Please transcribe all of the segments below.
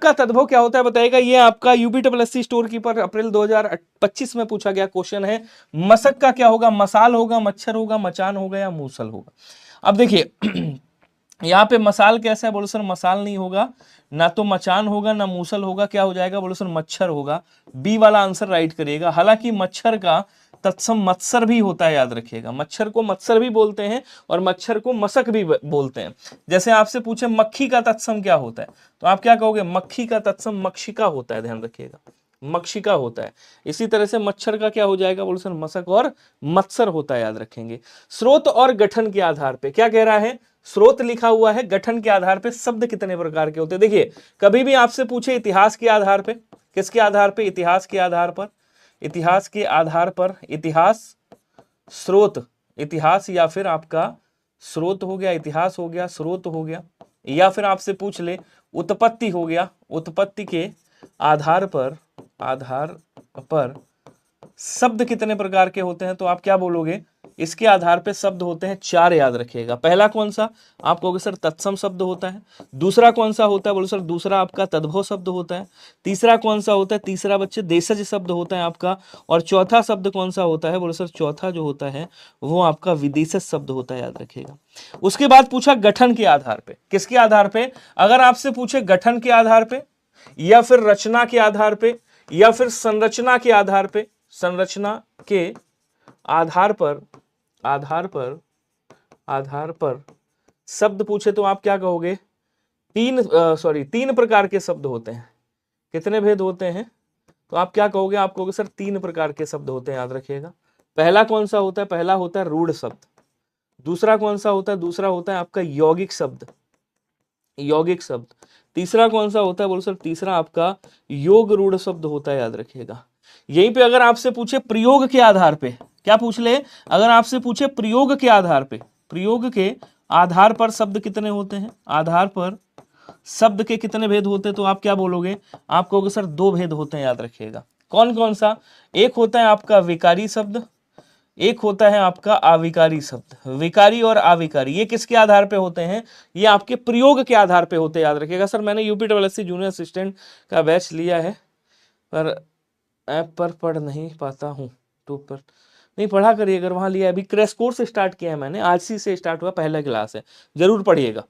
का तद्भव क्या होता है बताइएगा। ये आपका यूपीएससी स्टोर कीपर अप्रैल 2025 में पूछा गया क्वेश्चन है। मशक का क्या होगा, मसाल होगा, मच्छर होगा, मचान होगा या मूसल होगा। अब देखिए यहाँ पे मसाल कैसा है, बोलो सर मसाल नहीं होगा, ना तो मचान होगा ना मूसल होगा, क्या हो जाएगा, बोलो सर मच्छर होगा। बी वाला आंसर राइट करिएगा। हालांकि मच्छर का तत्सम मत्सर भी होता है, याद रखिएगा। मच्छर को मत्सर भी बोलते हैं और मच्छर को मशक भी बोलते हैं। जैसे आपसे पूछे मक्खी का तत्सम क्या होता है, तो आप क्या कहोगे, मक्खी का तत्सम मक्षिका होता है, ध्यान रखिएगा, मक्षिका होता है। इसी तरह से मच्छर का क्या हो जाएगा, बोलो सर मशक और मत्सर होता है, याद रखेंगे। स्रोत और गठन के आधार पे क्या कह रहा है, स्रोत लिखा हुआ है, गठन के आधार पे शब्द कितने प्रकार के होते हैं। देखिए कभी भी आपसे पूछे इतिहास के आधार पे, किसके आधार पे, इतिहास के आधार पर, इतिहास के आधार पर, इतिहास स्रोत, इतिहास या फिर आपका स्रोत हो गया, इतिहास हो गया, स्रोत हो गया, या फिर आपसे पूछ ले उत्पत्ति हो गया, उत्पत्ति के आधार पर, आधार पर शब्द कितने प्रकार के होते हैं, तो आप क्या बोलोगे, इसके आधार पे शब्द होते हैं 4, याद रखिएगा। पहला कौन सा, आप कहोगे सर तत्सम शब्द होता है। दूसरा कौन सा होता है, बोलो सर दूसरा आपका तद्भव शब्द होता है। तीसरा कौन सा होता है, तीसरा बच्चे देशज शब्द होता है आपका। और चौथा शब्द कौन सा होता है, बोलो सर चौथा जो होता है वो आपका विदेशज शब्द होता है, याद रखिएगा। उसके बाद पूछा गठन के आधार पे, किसके आधार पे, अगर आपसे पूछे गठन के आधार पे या फिर रचना के आधार पे या फिर संरचना के आधार पे, संरचना के आधार पर, आधार पर शब्द पूछे तो आप क्या कहोगे, तीन प्रकार के शब्द होते हैं। कितने भेद होते हैं, तो आप क्या कहोगे, आप कहोगे सर 3 प्रकार के शब्द होते हैं, याद रखिएगा। पहला कौन सा होता है, पहला होता है रूढ़ शब्द। दूसरा कौन सा होता है, दूसरा होता है आपका यौगिक शब्द, यौगिक शब्द। तीसरा कौन सा होता है, बोलो सर तीसरा आपका योग रूढ़ शब्द होता है, याद रखिएगा। यहीं पे अगर आपसे पूछे प्रयोग के आधार पे, क्या पूछ ले, अगर आपसे पूछे प्रयोग के आधार पे, प्रयोग के आधार पर शब्द कितने होते हैं, आधार पर शब्द के कितने भेद होते हैं, तो आप क्या बोलोगे, आप कहोगे सर 2 भेद होते हैं, याद रखिएगा। कौन कौन सा, एक होता है आपका विकारी शब्द, एक होता है आपका आविकारी शब्द। विकारी और आविकारी ये किसके आधार पे होते हैं, ये आपके प्रयोग के आधार पे होते हैं, याद रखिएगा। सर मैंने यूपीएससी जूनियर असिस्टेंट का बैच लिया है पर ऐप पर पढ़ नहीं पाता हूँ, तो पर नहीं पढ़ा करिए, अगर वहाँ लिया है। अभी क्रैश कोर्स स्टार्ट किया है मैंने, आज से स्टार्ट हुआ, पहला क्लास है, जरूर पढ़िएगा।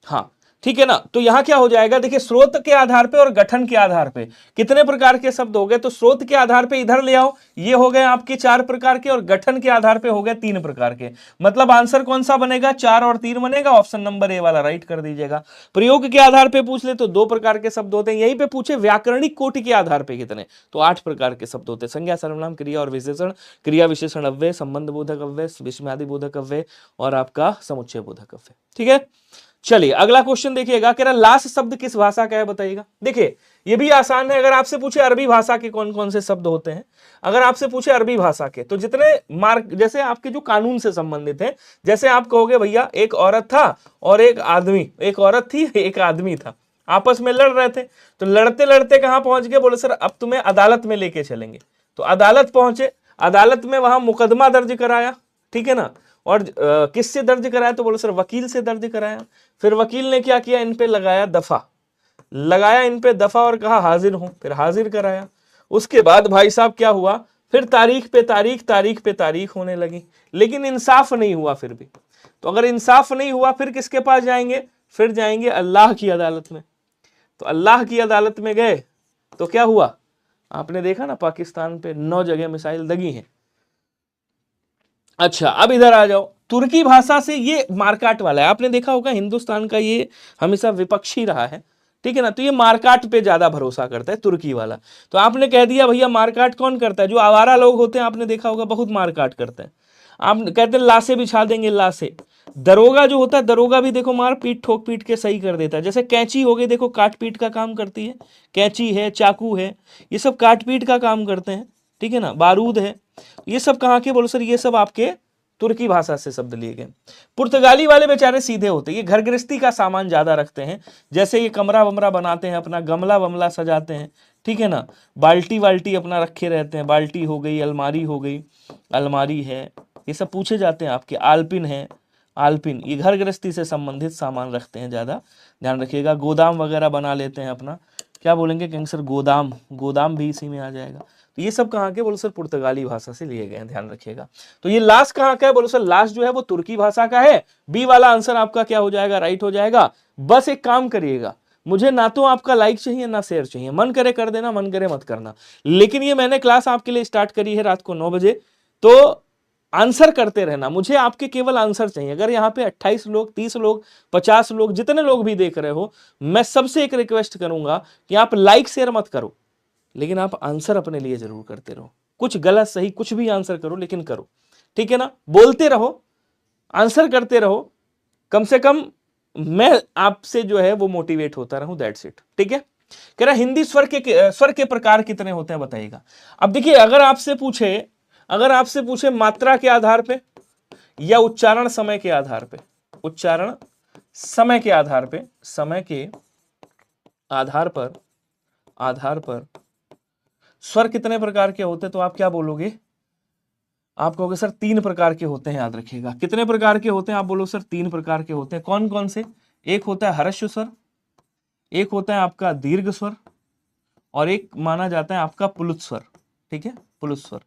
हाँ ठीक है ना। तो यहां क्या हो जाएगा, देखिए स्रोत के आधार पे और गठन के आधार पे कितने प्रकार के शब्द हो गए, तो स्रोत के आधार पे इधर ले आओ, ये हो गए आपके 4 प्रकार के, और गठन के आधार पे हो गए 3 प्रकार के। मतलब आंसर कौन सा बनेगा, 4 और 3 बनेगा, ऑप्शन नंबर ए वाला राइट कर दीजिएगा। प्रयोग के आधार पे पूछ ले तो 2 प्रकार के शब्द होते हैं। यहीं पे पूछे व्याकरणिक कोटि के आधार पे कितने, तो 8 प्रकार के शब्द होते हैं। संज्ञा सर्वनाम क्रिया और विशेषण, क्रिया विशेषण अव्यय, संबंध बोधक अव्यय, विस्मयादि बोधक अव्यय और आपका समुच्चय बोधक अव्यय। ठीक है, चलिए अगला क्वेश्चन देखिएगा, कह रहा लाश शब्द किस भाषा का है बताइएगा। देखिए ये भी आसान है, अगर आपसे पूछे अरबी भाषा के कौन कौन से शब्द होते हैं, अगर आपसे पूछे अरबी भाषा के तो जितने मार्क, जैसे आपके जो कानून से संबंधित है, जैसे आप कहोगे भैया एक औरत था और एक आदमी, एक औरत थी एक आदमी था, आपस में लड़ रहे थे, तो लड़ते लड़ते कहां पहुंच गए, बोले सर अब तुम्हें अदालत में लेके चलेंगे। तो अदालत पहुंचे, अदालत में वहां मुकदमा दर्ज कराया, ठीक है ना, और किससे दर्ज कराया, तो बोलो सर वकील से दर्ज कराया। फिर वकील ने क्या किया, इन पे लगाया दफा, लगाया इन पे दफा और कहा हाजिर हूं, फिर हाजिर कराया। उसके बाद भाई साहब क्या हुआ, फिर तारीख पे तारीख, तारीख पे तारीख होने लगी, लेकिन इंसाफ नहीं हुआ फिर भी। तो अगर इंसाफ नहीं हुआ फिर किसके पास जाएंगे, फिर जाएंगे अल्लाह की अदालत में। तो अल्लाह की अदालत में गए तो क्या हुआ, आपने देखा ना पाकिस्तान पे 9 जगह मिसाइल दगी हैं। अच्छा अब इधर आ जाओ, तुर्की भाषा से, ये मारकाट वाला है, आपने देखा होगा हिंदुस्तान का ये हमेशा विपक्षी रहा है, ठीक है ना, तो ये मारकाट पे ज्यादा भरोसा करता है तुर्की वाला। तो आपने कह दिया भैया मारकाट कौन करता है, जो आवारा लोग होते हैं, आपने देखा होगा बहुत मारकाट करते हैं। आप कहते हैं लाशें बिछा देंगे, लाशें। दरोगा जो होता है, दरोगा भी देखो मार पीट ठोक पीट के सही कर देता है। जैसे कैंची हो गई, देखो काट पीट का काम करती है, कैंची है, चाकू है, ये सब काट पीट का काम करते हैं, ठीक है ना, बारूद है, ये सब कहाँ के, बोलो सर ये सब आपके तुर्की भाषा से शब्द लिए गए। पुर्तगाली वाले बेचारे सीधे होते हैं, ये घर गृहस्थी का सामान ज्यादा रखते हैं, जैसे ये कमरा वमरा बनाते हैं, अपना गमला वमला सजाते हैं, ठीक है ना, बाल्टी वाल्टी अपना रखे रहते हैं, बाल्टी हो गई, अलमारी हो गई, अलमारी है, ये सब पूछे जाते हैं आपके। आलपिन है, आलपिन, ये घर गृहस्थी से संबंधित सामान रखते हैं ज्यादा, ध्यान रखिएगा। गोदाम वगैरह बना लेते हैं अपना, क्या बोलेंगे, कहेंगे सर गोदाम, गोदाम भी इसी में आ जाएगा। तो ये सब कहाँ के, बोलो सर पुर्तगाली भाषा से लिए गए हैं, ध्यान रखिएगा। तो ये लास्ट कहाँ का है, बोलो सर लास्ट जो है वो तुर्की भाषा का है। बी वाला आंसर आपका क्या हो जाएगा, राइट हो जाएगा। बस एक काम करिएगा, मुझे ना तो आपका लाइक चाहिए ना शेयर चाहिए, मन करे कर देना, मन करे मत करना, लेकिन ये मैंने क्लास आपके लिए स्टार्ट करी है रात को 9 बजे, तो आंसर करते रहना, मुझे आपके केवल आंसर चाहिए। अगर यहाँ पे 28 लोग, 30 लोग, 50 लोग, जितने लोग भी देख रहे हो, मैं सबसे एक रिक्वेस्ट करूंगा कि आप लाइक शेयर मत करो, लेकिन आप आंसर अपने लिए जरूर करते रहो। कुछ गलत सही कुछ भी आंसर करो, लेकिन करो, ठीक है ना, बोलते रहो, आंसर करते रहो, कम से कम मैं आपसे जो है वो मोटिवेट होता रहूं, दैट्स इट, ठीक है। कह रहा हिंदी स्वर के प्रकार कितने होते हैं बताइएगा। अब देखिए, अगर आपसे पूछे मात्रा के आधार पे या उच्चारण समय के आधार पे, उच्चारण समय के आधार पे, समय के आधार पर स्वर कितने प्रकार के होते हैं, तो आप क्या बोलोगे, आप कहोगे सर 3 प्रकार के होते हैं, याद रखिएगा। कितने प्रकार के होते हैं, आप बोलो सर 3 प्रकार के होते हैं। कौन कौन से, एक होता है हर्ष स्वर, एक होता है आपका दीर्घ स्वर, और एक माना जाता है आपका पुलुत स्वर, ठीक है, पुलुत स्वर।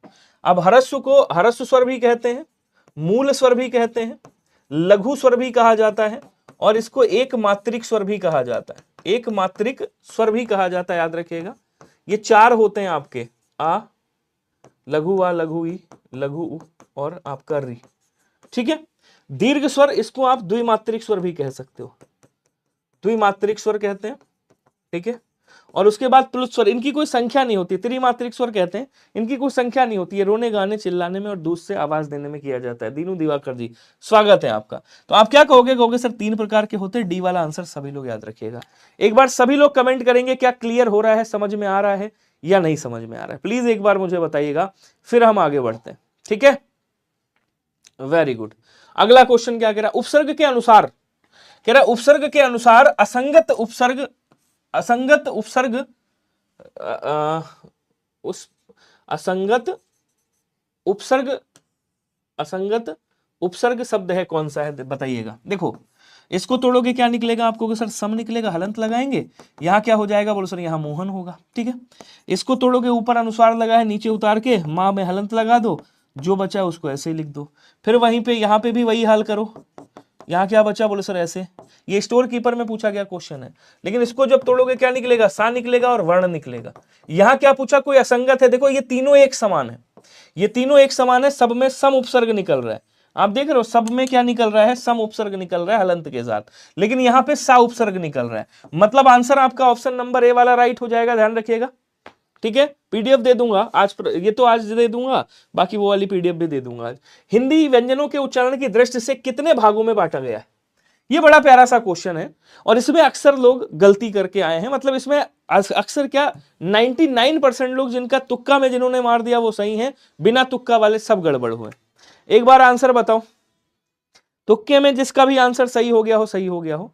अब हर्ष को हर्ष स्वर भी कहते हैं, मूल स्वर भी कहते हैं, लघु स्वर भी कहा जाता है, और इसको एक मात्रिक स्वर भी कहा जाता है, एक मात्रिक स्वर भी कहा जाता है, याद रखिएगा। ये 4 होते हैं आपके, आ, लघु आ, लघु ई, लघु उ और आपका री, ठीक है। दीर्घ स्वर इसको आप द्विमात्रिक स्वर भी कह सकते हो, द्विमात्रिक स्वर कहते हैं, ठीक है। और उसके बाद प्लुत स्वर, इनकी कोई संख्या नहीं होती, त्रिमात्रिक स्वर कहते हैं, इनकी कोई संख्या नहीं होती है, रोने गाने चिल्लाने में और दूध से आवाज देने में किया जाता है। दीनू दिवाकर जी स्वागत है आपका। तो आप क्या कहोगे सर 3 प्रकार के होते हैं, डी वाला आंसर सभी लोग याद रखिएगा। एक बार सभी लोग कमेंट करेंगे क्या क्लियर हो रहा है, समझ में आ रहा है या नहीं समझ में आ रहा है, प्लीज एक बार मुझे बताइएगा, फिर हम आगे बढ़ते हैं, ठीक है। Very good. अगला क्वेश्चन क्या कह रहा है, उपसर्ग के अनुसार, कह रहा है उपसर्ग के अनुसार असंगत उपसर्ग असंगत उपसर्ग शब्द है कौन सा है, बताइएगा। देखो इसको तोड़ोगे क्या निकलेगा, आपको सर सम निकलेगा, हलंत लगाएंगे, यहाँ क्या हो जाएगा, बोलो सर यहाँ मोहन होगा, ठीक है। इसको तोड़ोगे, ऊपर अनुस्वार लगा है, नीचे उतार के माँ में हलंत लगा दो, जो बचा है उसको ऐसे ही लिख दो। फिर वहीं पे यहाँ पे भी वही हाल करो, यहाँ क्या बचा, बोलो सर ऐसे। ये स्टोर कीपर में पूछा गया क्वेश्चन है, लेकिन इसको जब तोड़ोगे क्या निकलेगा, सा निकलेगा और वर्ण निकलेगा। यहाँ क्या पूछा, कोई असंगत है, देखो ये तीनों एक समान है, ये तीनों एक समान है, सब में सम उपसर्ग निकल रहा है, आप देख रहे हो सब में क्या निकल रहा है, सम उपसर्ग निकल रहा है हलंत के साथ, लेकिन यहाँ पे सा उपसर्ग निकल रहा है, मतलब आंसर आपका ऑप्शन नंबर ए वाला राइट हो जाएगा, ध्यान रखिएगा, ठीक है। पीडीएफ दे दूंगा आज, ये तो आज दे दूंगा, बाकी वो वाली पीडीएफ भी दे दूंगा आज। हिंदी व्यंजनों के उच्चारण की दृष्टि से कितने भागों में बांटा गया है, ये बड़ा प्यारा सा क्वेश्चन है, और इसमें अक्सर लोग गलती करके आए हैं, मतलब इसमें अक्सर क्या 99% लोग जिनका तुक्का में जिन्होंने मार दिया वो सही है, बिना तुक्का वाले सब गड़बड़ हुए। एक बार आंसर बताओ, तुक्के में जिसका भी आंसर सही हो गया हो, सही हो गया हो,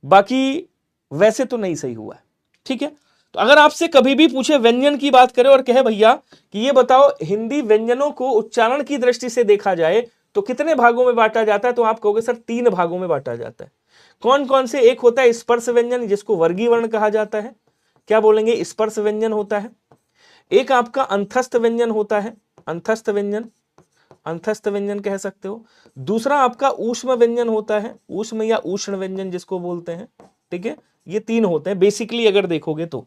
बाकी वैसे तो नहीं सही हुआ है, ठीक है। तो अगर आपसे कभी भी पूछे व्यंजन की बात करें और कहे भैया कि ये बताओ हिंदी व्यंजनों को उच्चारण की दृष्टि से देखा जाए तो कितने भागों में बांटा जाता है, तो आप कहोगे सर 3 भागों में बांटा जाता है। कौन कौन से, एक होता है स्पर्श व्यंजन जिसको वर्गीय वर्ण कहा जाता है, क्या बोलेंगे, स्पर्श व्यंजन होता है। एक आपका अंतस्थ व्यंजन होता है, अंतस्थ व्यंजन कह सकते हो। दूसरा आपका ऊष्म व्यंजन होता है, ऊष्म या उष्ण व्यंजन जिसको बोलते हैं, ठीक है। ये 3 होते हैं बेसिकली अगर देखोगे तो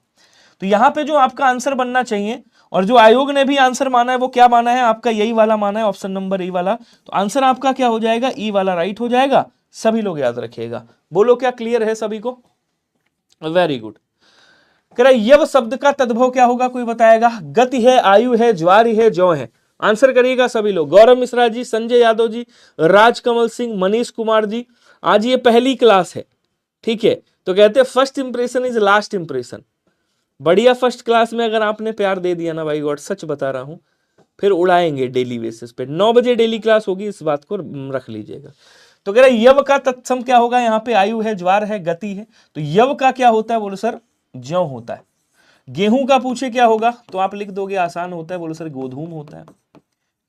यहाँ पे जो आपका आंसर बनना चाहिए, और जो आयोग ने भी आंसर माना है वो क्या माना है, आपका यही वाला माना है, ऑप्शन नंबर ई वाला। तो आंसर आपका क्या हो जाएगा, ई वाला राइट हो जाएगा, सभी लोग याद रखिएगा। बोलो क्या क्लियर है सभी को, वेरी गुड। कह रहा यव शब्द का तद्भव क्या होगा, कोई बताएगा, गति है, आयु है, ज्वारी है, जौ है, आंसर करिएगा सभी लोग। गौरव मिश्रा जी, संजय यादव जी, राजकमल सिंह, मनीष कुमार जी, आज ये पहली क्लास है, ठीक है। तो कहते हैं first impression is last impression, बढ़िया। फर्स्ट क्लास में अगर आपने प्यार दे दिया ना भाई गॉड, सच बता रहा हूं, फिर उड़ाएंगे डेली बेसिस पे। 9 बजे डेली क्लास होगी, इस बात को रख लीजिएगा। तो कह रहा है यव का तत्सम क्या होगा, यहाँ पे आयु है, ज्वार है, गति है, तो यव का क्या होता है, बोलो सर ज्यों होता है। गेहूं का पूछे क्या होगा, तो आप लिख दोगे आसान होता है, बोलो सर गोधूम होता है।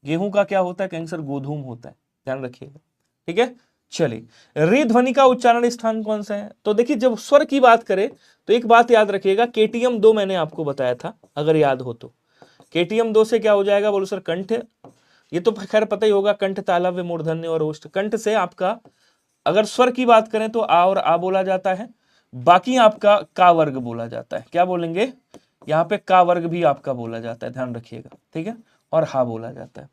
गेहूं का क्या होता है, कहेंगे सर गोधूम होता है, ध्यान रखिएगा, ठीक है। चलिए, री ध्वनि का उच्चारण स्थान कौन सा है? तो देखिए, जब स्वर की बात करें तो एक बात याद रखिएगा, केटीएम 2 मैंने आपको बताया था, अगर याद हो तो। केटीएम 2 से क्या हो जाएगा? बोलो सर कंठ, ये तो खैर पता ही होगा, कंठ, तालव्य, मूर्धन्य और ओष्ठ। कंठ से आपका अगर स्वर की बात करें तो आ और आ बोला जाता है, बाकी आपका का वर्ग बोला जाता है। क्या बोलेंगे? यहाँ पे का वर्ग भी आपका बोला जाता है, ध्यान रखिएगा, ठीक है, और हा बोला जाता है।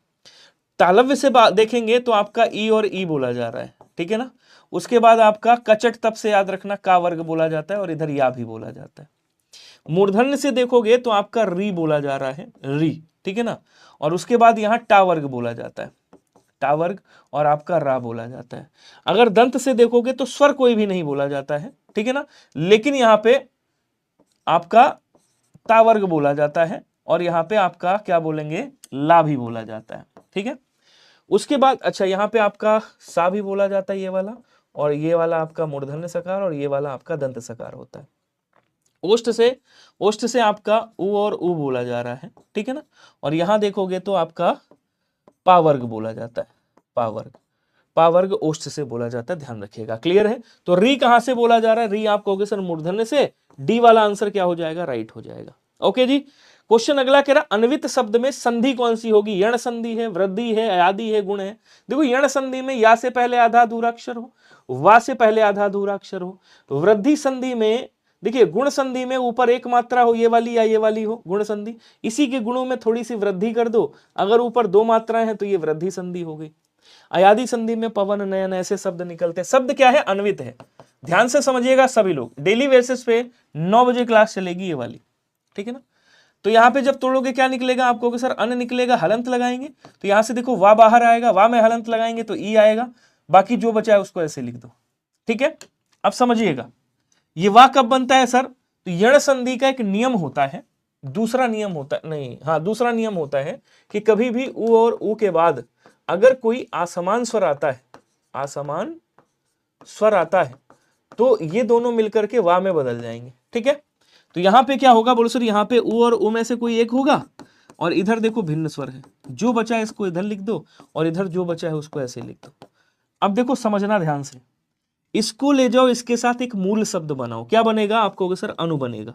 तालव्य से देखेंगे तो आपका ई और ई बोला जा रहा है, ठीक है ना। उसके बाद आपका कचट तप से याद रखना, का वर्ग बोला जाता है और इधर या भी बोला जाता है। मूर्धन्य से देखोगे तो आपका री बोला जा रहा है, री, ठीक है ना, और उसके बाद यहाँ टा वर्ग बोला जाता है, टा वर्ग, और आपका रा बोला जाता है। अगर दंत से देखोगे तो स्वर कोई भी नहीं बोला जाता है, ठीक है ना, लेकिन यहाँ पे आपका ता वर्ग बोला जाता है और यहाँ पे आपका क्या बोलेंगे? ला भी बोला जाता है, ठीक है। उसके बाद अच्छा, यहाँ पे आपका सा भी बोला जाता है, ये वाला, और ये वाला आपका मूर्धन्य सकार और ये वाला आपका दंत सकार होता है। ओष्ठ से आपका उ और उ बोला जा रहा है, ठीक है ना, और यहां देखोगे तो आपका पा वर्ग बोला जाता है, पा वर्ग, पा वर्ग ओष्ठ से बोला जाता है, ध्यान रखिएगा। क्लियर है? तो री कहां से बोला जा रहा है? री आप कहोगे सर मूर्धन्य से, डी वाला आंसर क्या हो जाएगा? राइट हो जाएगा। ओके जी। क्वेश्चन अगला कह रहा, अन्वित शब्द में संधि कौन सी होगी? यण संधि है, वृद्धि है, अयादि है, गुण है। देखो, यण संधि में या से पहले आधा अधूरा अक्षर हो, वा से पहले आधा अधूरा अक्षर हो। वृद्धि संधि में देखिए, गुण संधि में ऊपर एक मात्रा हो, ये वाली या ये वाली हो, गुण संधि। इसी के गुणों में थोड़ी सी वृद्धि कर दो, अगर ऊपर दो मात्राएं हैं तो ये वृद्धि संधि हो गई। अयादि संधि में पवन, नयन, ऐसे शब्द निकलते हैं। शब्द क्या है? अन्वित है। ध्यान से समझिएगा सभी लोग, डेली बेसिस पे 9 बजे क्लास चलेगी ये वाली, ठीक है ना। तो यहां पे जब तोड़ोगे क्या निकलेगा? आपको कि सर अन निकलेगा, हलंत लगाएंगे, तो यहां से देखो वा बाहर आएगा, वा में हलंत लगाएंगे तो ई आएगा, बाकी जो बचा है उसको ऐसे लिख दो, ठीक है। अब समझिएगा, ये वा कब बनता है सर? तो यण संधि का एक नियम होता है, दूसरा नियम होता है, नहीं हाँ, दूसरा नियम होता है कि कभी भी उ और उ के बाद अगर कोई असमान स्वर आता है, असमान स्वर आता है, तो ये दोनों मिलकर के वा में बदल जाएंगे, ठीक है। तो यहां पे क्या होगा? बोलो सर, यहां पे उ और उ में से कोई एक होगा, और इधर देखो भिन्न स्वर है, जो बचा है इसको इधर लिख दो, और इधर जो बचा है उसको ऐसे लिख दो। अब देखो, समझना ध्यान से, इसको ले जाओ, इसके साथ एक मूल शब्द बनाओ, क्या बनेगा? आप कहोगे सर अनु बनेगा।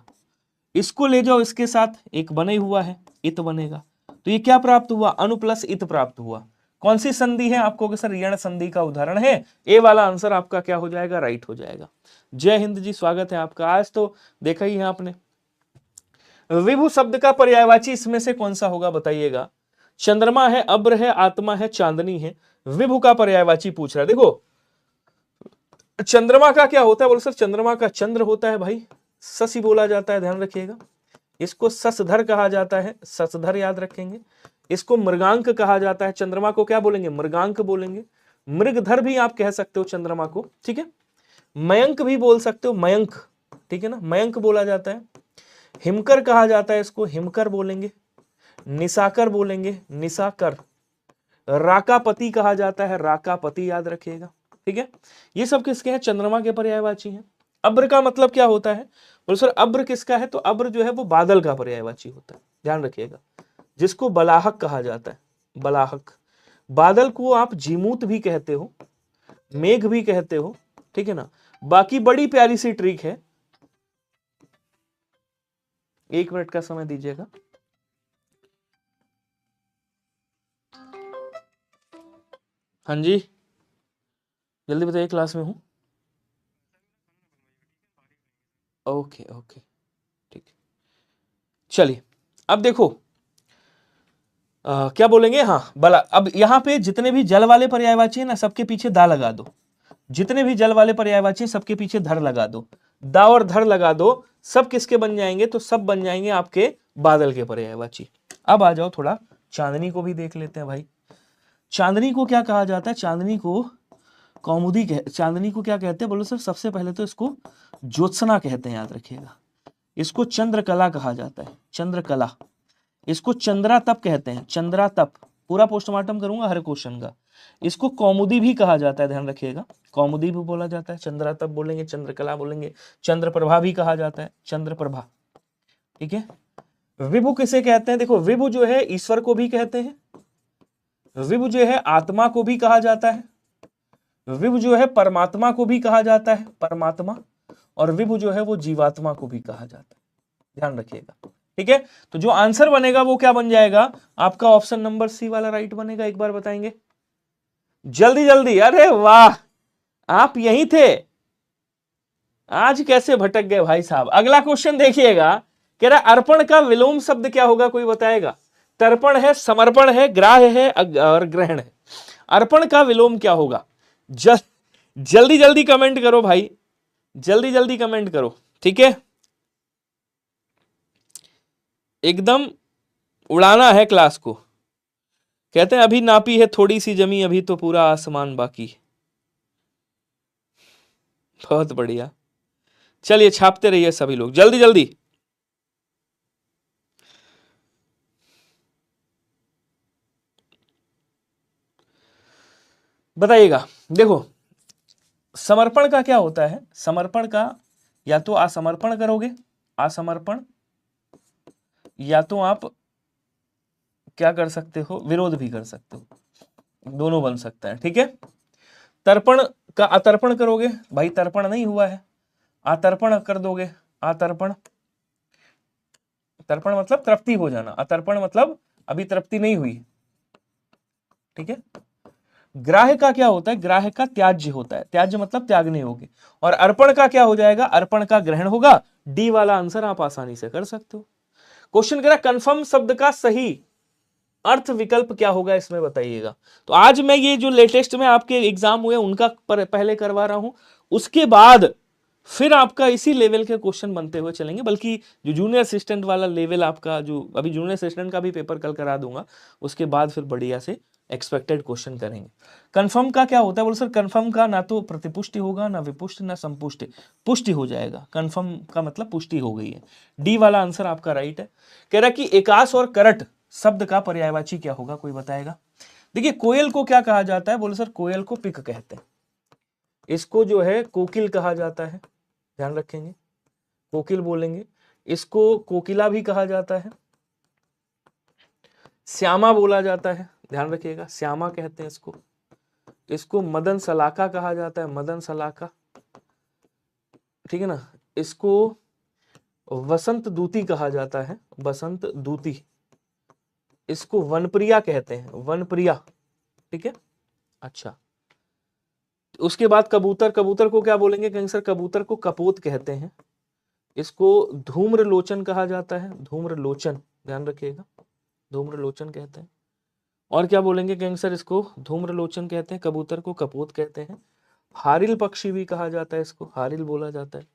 इसको ले जाओ, इसके साथ एक बने हुआ है, इत बनेगा। तो ये क्या प्राप्त हुआ? अनु प्लस इत प्राप्त हुआ। कौन सी संधि है? आप कहोगे सर यण संधि का उदाहरण है। ए वाला आंसर आपका क्या हो जाएगा? राइट हो जाएगा। जय हिंद जी, स्वागत है आपका। आज तो देखा ही है आपने। विभु शब्द का पर्यायवाची इसमें से कौन सा होगा? बताइएगा। चंद्रमा है, अब्र है, आत्मा है, चांदनी है। विभु का पर्यायवाची पूछ रहा है। देखो, चंद्रमा का क्या होता है? बोलो सर, चंद्रमा का चंद्र होता है भाई, ससी बोला जाता है, ध्यान रखिएगा। इसको ससधर कहा जाता है, ससधर याद रखेंगे। इसको मृगांक कहा जाता है, चंद्रमा को क्या बोलेंगे? मृगांक बोलेंगे। मृगधर भी आप कह सकते हो चंद्रमा को, ठीक है। मयंक भी बोल सकते हो, मयंक, ठीक है ना, मयंक बोला जाता है। हिमकर कहा जाता है, इसको हिमकर बोलेंगे। निशाकर बोलेंगे, निशाकर। राकापति कहा जाता है, राकापति याद रखिएगा, ठीक है। ये सब किसके हैं? चंद्रमा के पर्यायवाची हैं। अब्र का मतलब क्या होता है? बोलो सर अब्र किसका है? तो अब्र जो है वो बादल का पर्यायवाची होता है, ध्यान रखिएगा, जिसको बलाहक कहा जाता है, बलाहक। बादल को आप जीमूत भी कहते हो, मेघ भी कहते हो, ठीक है ना। बाकी बड़ी प्यारी सी ट्रिक है, 1 मिनट का समय दीजिएगा। हाँ जी, जल्दी बताइए, क्लास में हूं। ओके ओके, ठीक है। चलिए, अब देखो क्या बोलेंगे? हाँ, बला। अब यहां पे जितने भी जल वाले पर्यायवाची है ना, सबके पीछे दा लगा दो। जितने भी जल वाले पर्यायवाची हैं, सबके पीछे धर लगा दो। दा और धर लगा दो, सब किसके बन जाएंगे? तो सब बन जाएंगे आपके बादल के पर्यायवाची। अब आ जाओ, थोड़ा चांदनी को भी देख लेते हैं भाई। चांदनी को क्या कहा जाता है? चांदनी को कौमुदी चांदनी को क्या कहते हैं? बोलो सर, सबसे पहले तो इसको ज्योत्सना कहते हैं, याद रखिएगा। इसको चंद्रकला कहा जाता है, चंद्रकला। इसको चंद्रा तप कहते हैं, चंद्रा तप। पूरा पोस्टमार्टम करूंगा हर क्वेश्चन का। इसको कौमुदी भी कहा जाता है, ध्यान रखिएगा, कौमुदी भी बोला जाता है, चंद्रा तप बोलेंगे, चंद्रकला बोलेंगे, चंद्रप्रभा भी कहा जाता है, चंद्रप्रभा, ठीक है। विभु किसे कहते हैं? देखो, विभु जो है ईश्वर को भी कहते हैं, विभु जो है आत्मा को भी कहा जाता है, विभु जो है परमात्मा को भी कहा जाता है, परमात्मा, और विभु जो है वो जीवात्मा को भी कहा जाता है, ध्यान रखिएगा। ठीक है, तो जो आंसर बनेगा वो क्या बन जाएगा आपका, ऑप्शन नंबर सी वाला राइट बनेगा। एक बार बताएंगे जल्दी जल्दी। अरे वाह, आप यही थे, आज कैसे भटक गए भाई साहब। अगला क्वेश्चन देखिएगा, कह रहा अर्पण का विलोम शब्द क्या होगा, कोई बताएगा। तर्पण है, समर्पण है, ग्राह्य है और ग्रहण है। अर्पण का विलोम क्या होगा, जल्दी जल्दी कमेंट करो भाई, जल्दी जल्दी कमेंट करो। ठीक है, एकदम उड़ाना है क्लास को। कहते हैं अभी नापी है थोड़ी सी जमी, अभी तो पूरा आसमान बाकी। बहुत बढ़िया, चलिए छापते रहिए सभी लोग जल्दी जल्दी। बताइएगा। देखो समर्पण का क्या होता है, समर्पण का या तो असमर्पण करोगे, असमर्पण, या तो आप क्या कर सकते हो, विरोध भी कर सकते हो, दोनों बन सकता है। ठीक है, तर्पण का अतर्पण करोगे, भाई तर्पण नहीं हुआ है, अतर्पण कर दोगे, अतर्पण, तर्पण मतलब तृप्ति हो जाना, अतर्पण मतलब अभी तृप्ति नहीं हुई। ठीक है, ग्राह्य का क्या होता है, ग्राह्य का त्याज्य होता है, त्याज्य मतलब त्यागने होगे। और अर्पण का क्या हो जाएगा, अर्पण का ग्रहण होगा। डी वाला आंसर आप आसानी से कर सकते हो। क्वेश्चन कह रहा कंफर्म शब्द का सही अर्थ विकल्प क्या होगा, इसमें बताइएगा। तो आज मैं ये जो लेटेस्ट में आपके एग्जाम हुए उनका पहले करवा रहा हूं, उसके बाद फिर आपका इसी लेवल के क्वेश्चन बनते हुए चलेंगे। बल्कि जो जूनियर असिस्टेंट वाला लेवल आपका, जो अभी जूनियर असिस्टेंट का भी पेपर कल करा दूंगा, उसके बाद फिर बढ़िया से एक्सपेक्टेड क्वेश्चन करेंगे। कंफर्म का क्या होता है, बोले सर कंफर्म का ना तो प्रतिपुष्टि होगा, ना विपुष्टि, ना संपुष्टि, पुष्टि हो जाएगा। कंफर्म का मतलब पुष्टि हो गई है। डी वाला आंसर आपका राइट है। कह रहा कि एकास और करट शब्द का पर्यायवाची क्या होगा, कोई बताएगा। देखिए कोयल को क्या कहा जाता है, बोले सर कोयल को पिक कहते हैं, इसको जो है कोकिल कहा जाता है, ध्यान रखेंगे, कोकिल बोलेंगे। इसको कोकिला भी कहा जाता है, श्यामा बोला जाता है, ध्यान रखिएगा, श्यामा कहते हैं इसको। इसको मदन सलाका कहा जाता है, मदन सलाका, ठीक है ना। इसको वसंत दूती कहा जाता है, बसंत दूती। इसको वनप्रिया कहते हैं, वनप्रिया, ठीक है। अच्छा, उसके बाद कबूतर, कबूतर को क्या बोलेंगे, कहेंगे सर कबूतर को कपोत कहते हैं। इसको धूम्रलोचन कहा जाता है, धूम्रलोचन, ध्यान रखिएगा, धूम्रलोचन कहते हैं। और क्या बोलेंगे, कहेंगे सर इसको धूम्रलोचन कहते हैं, कबूतर को कपोत कहते हैं। हारिल पक्षी भी कहा जाता है, इसको हारिल बोला जाता है।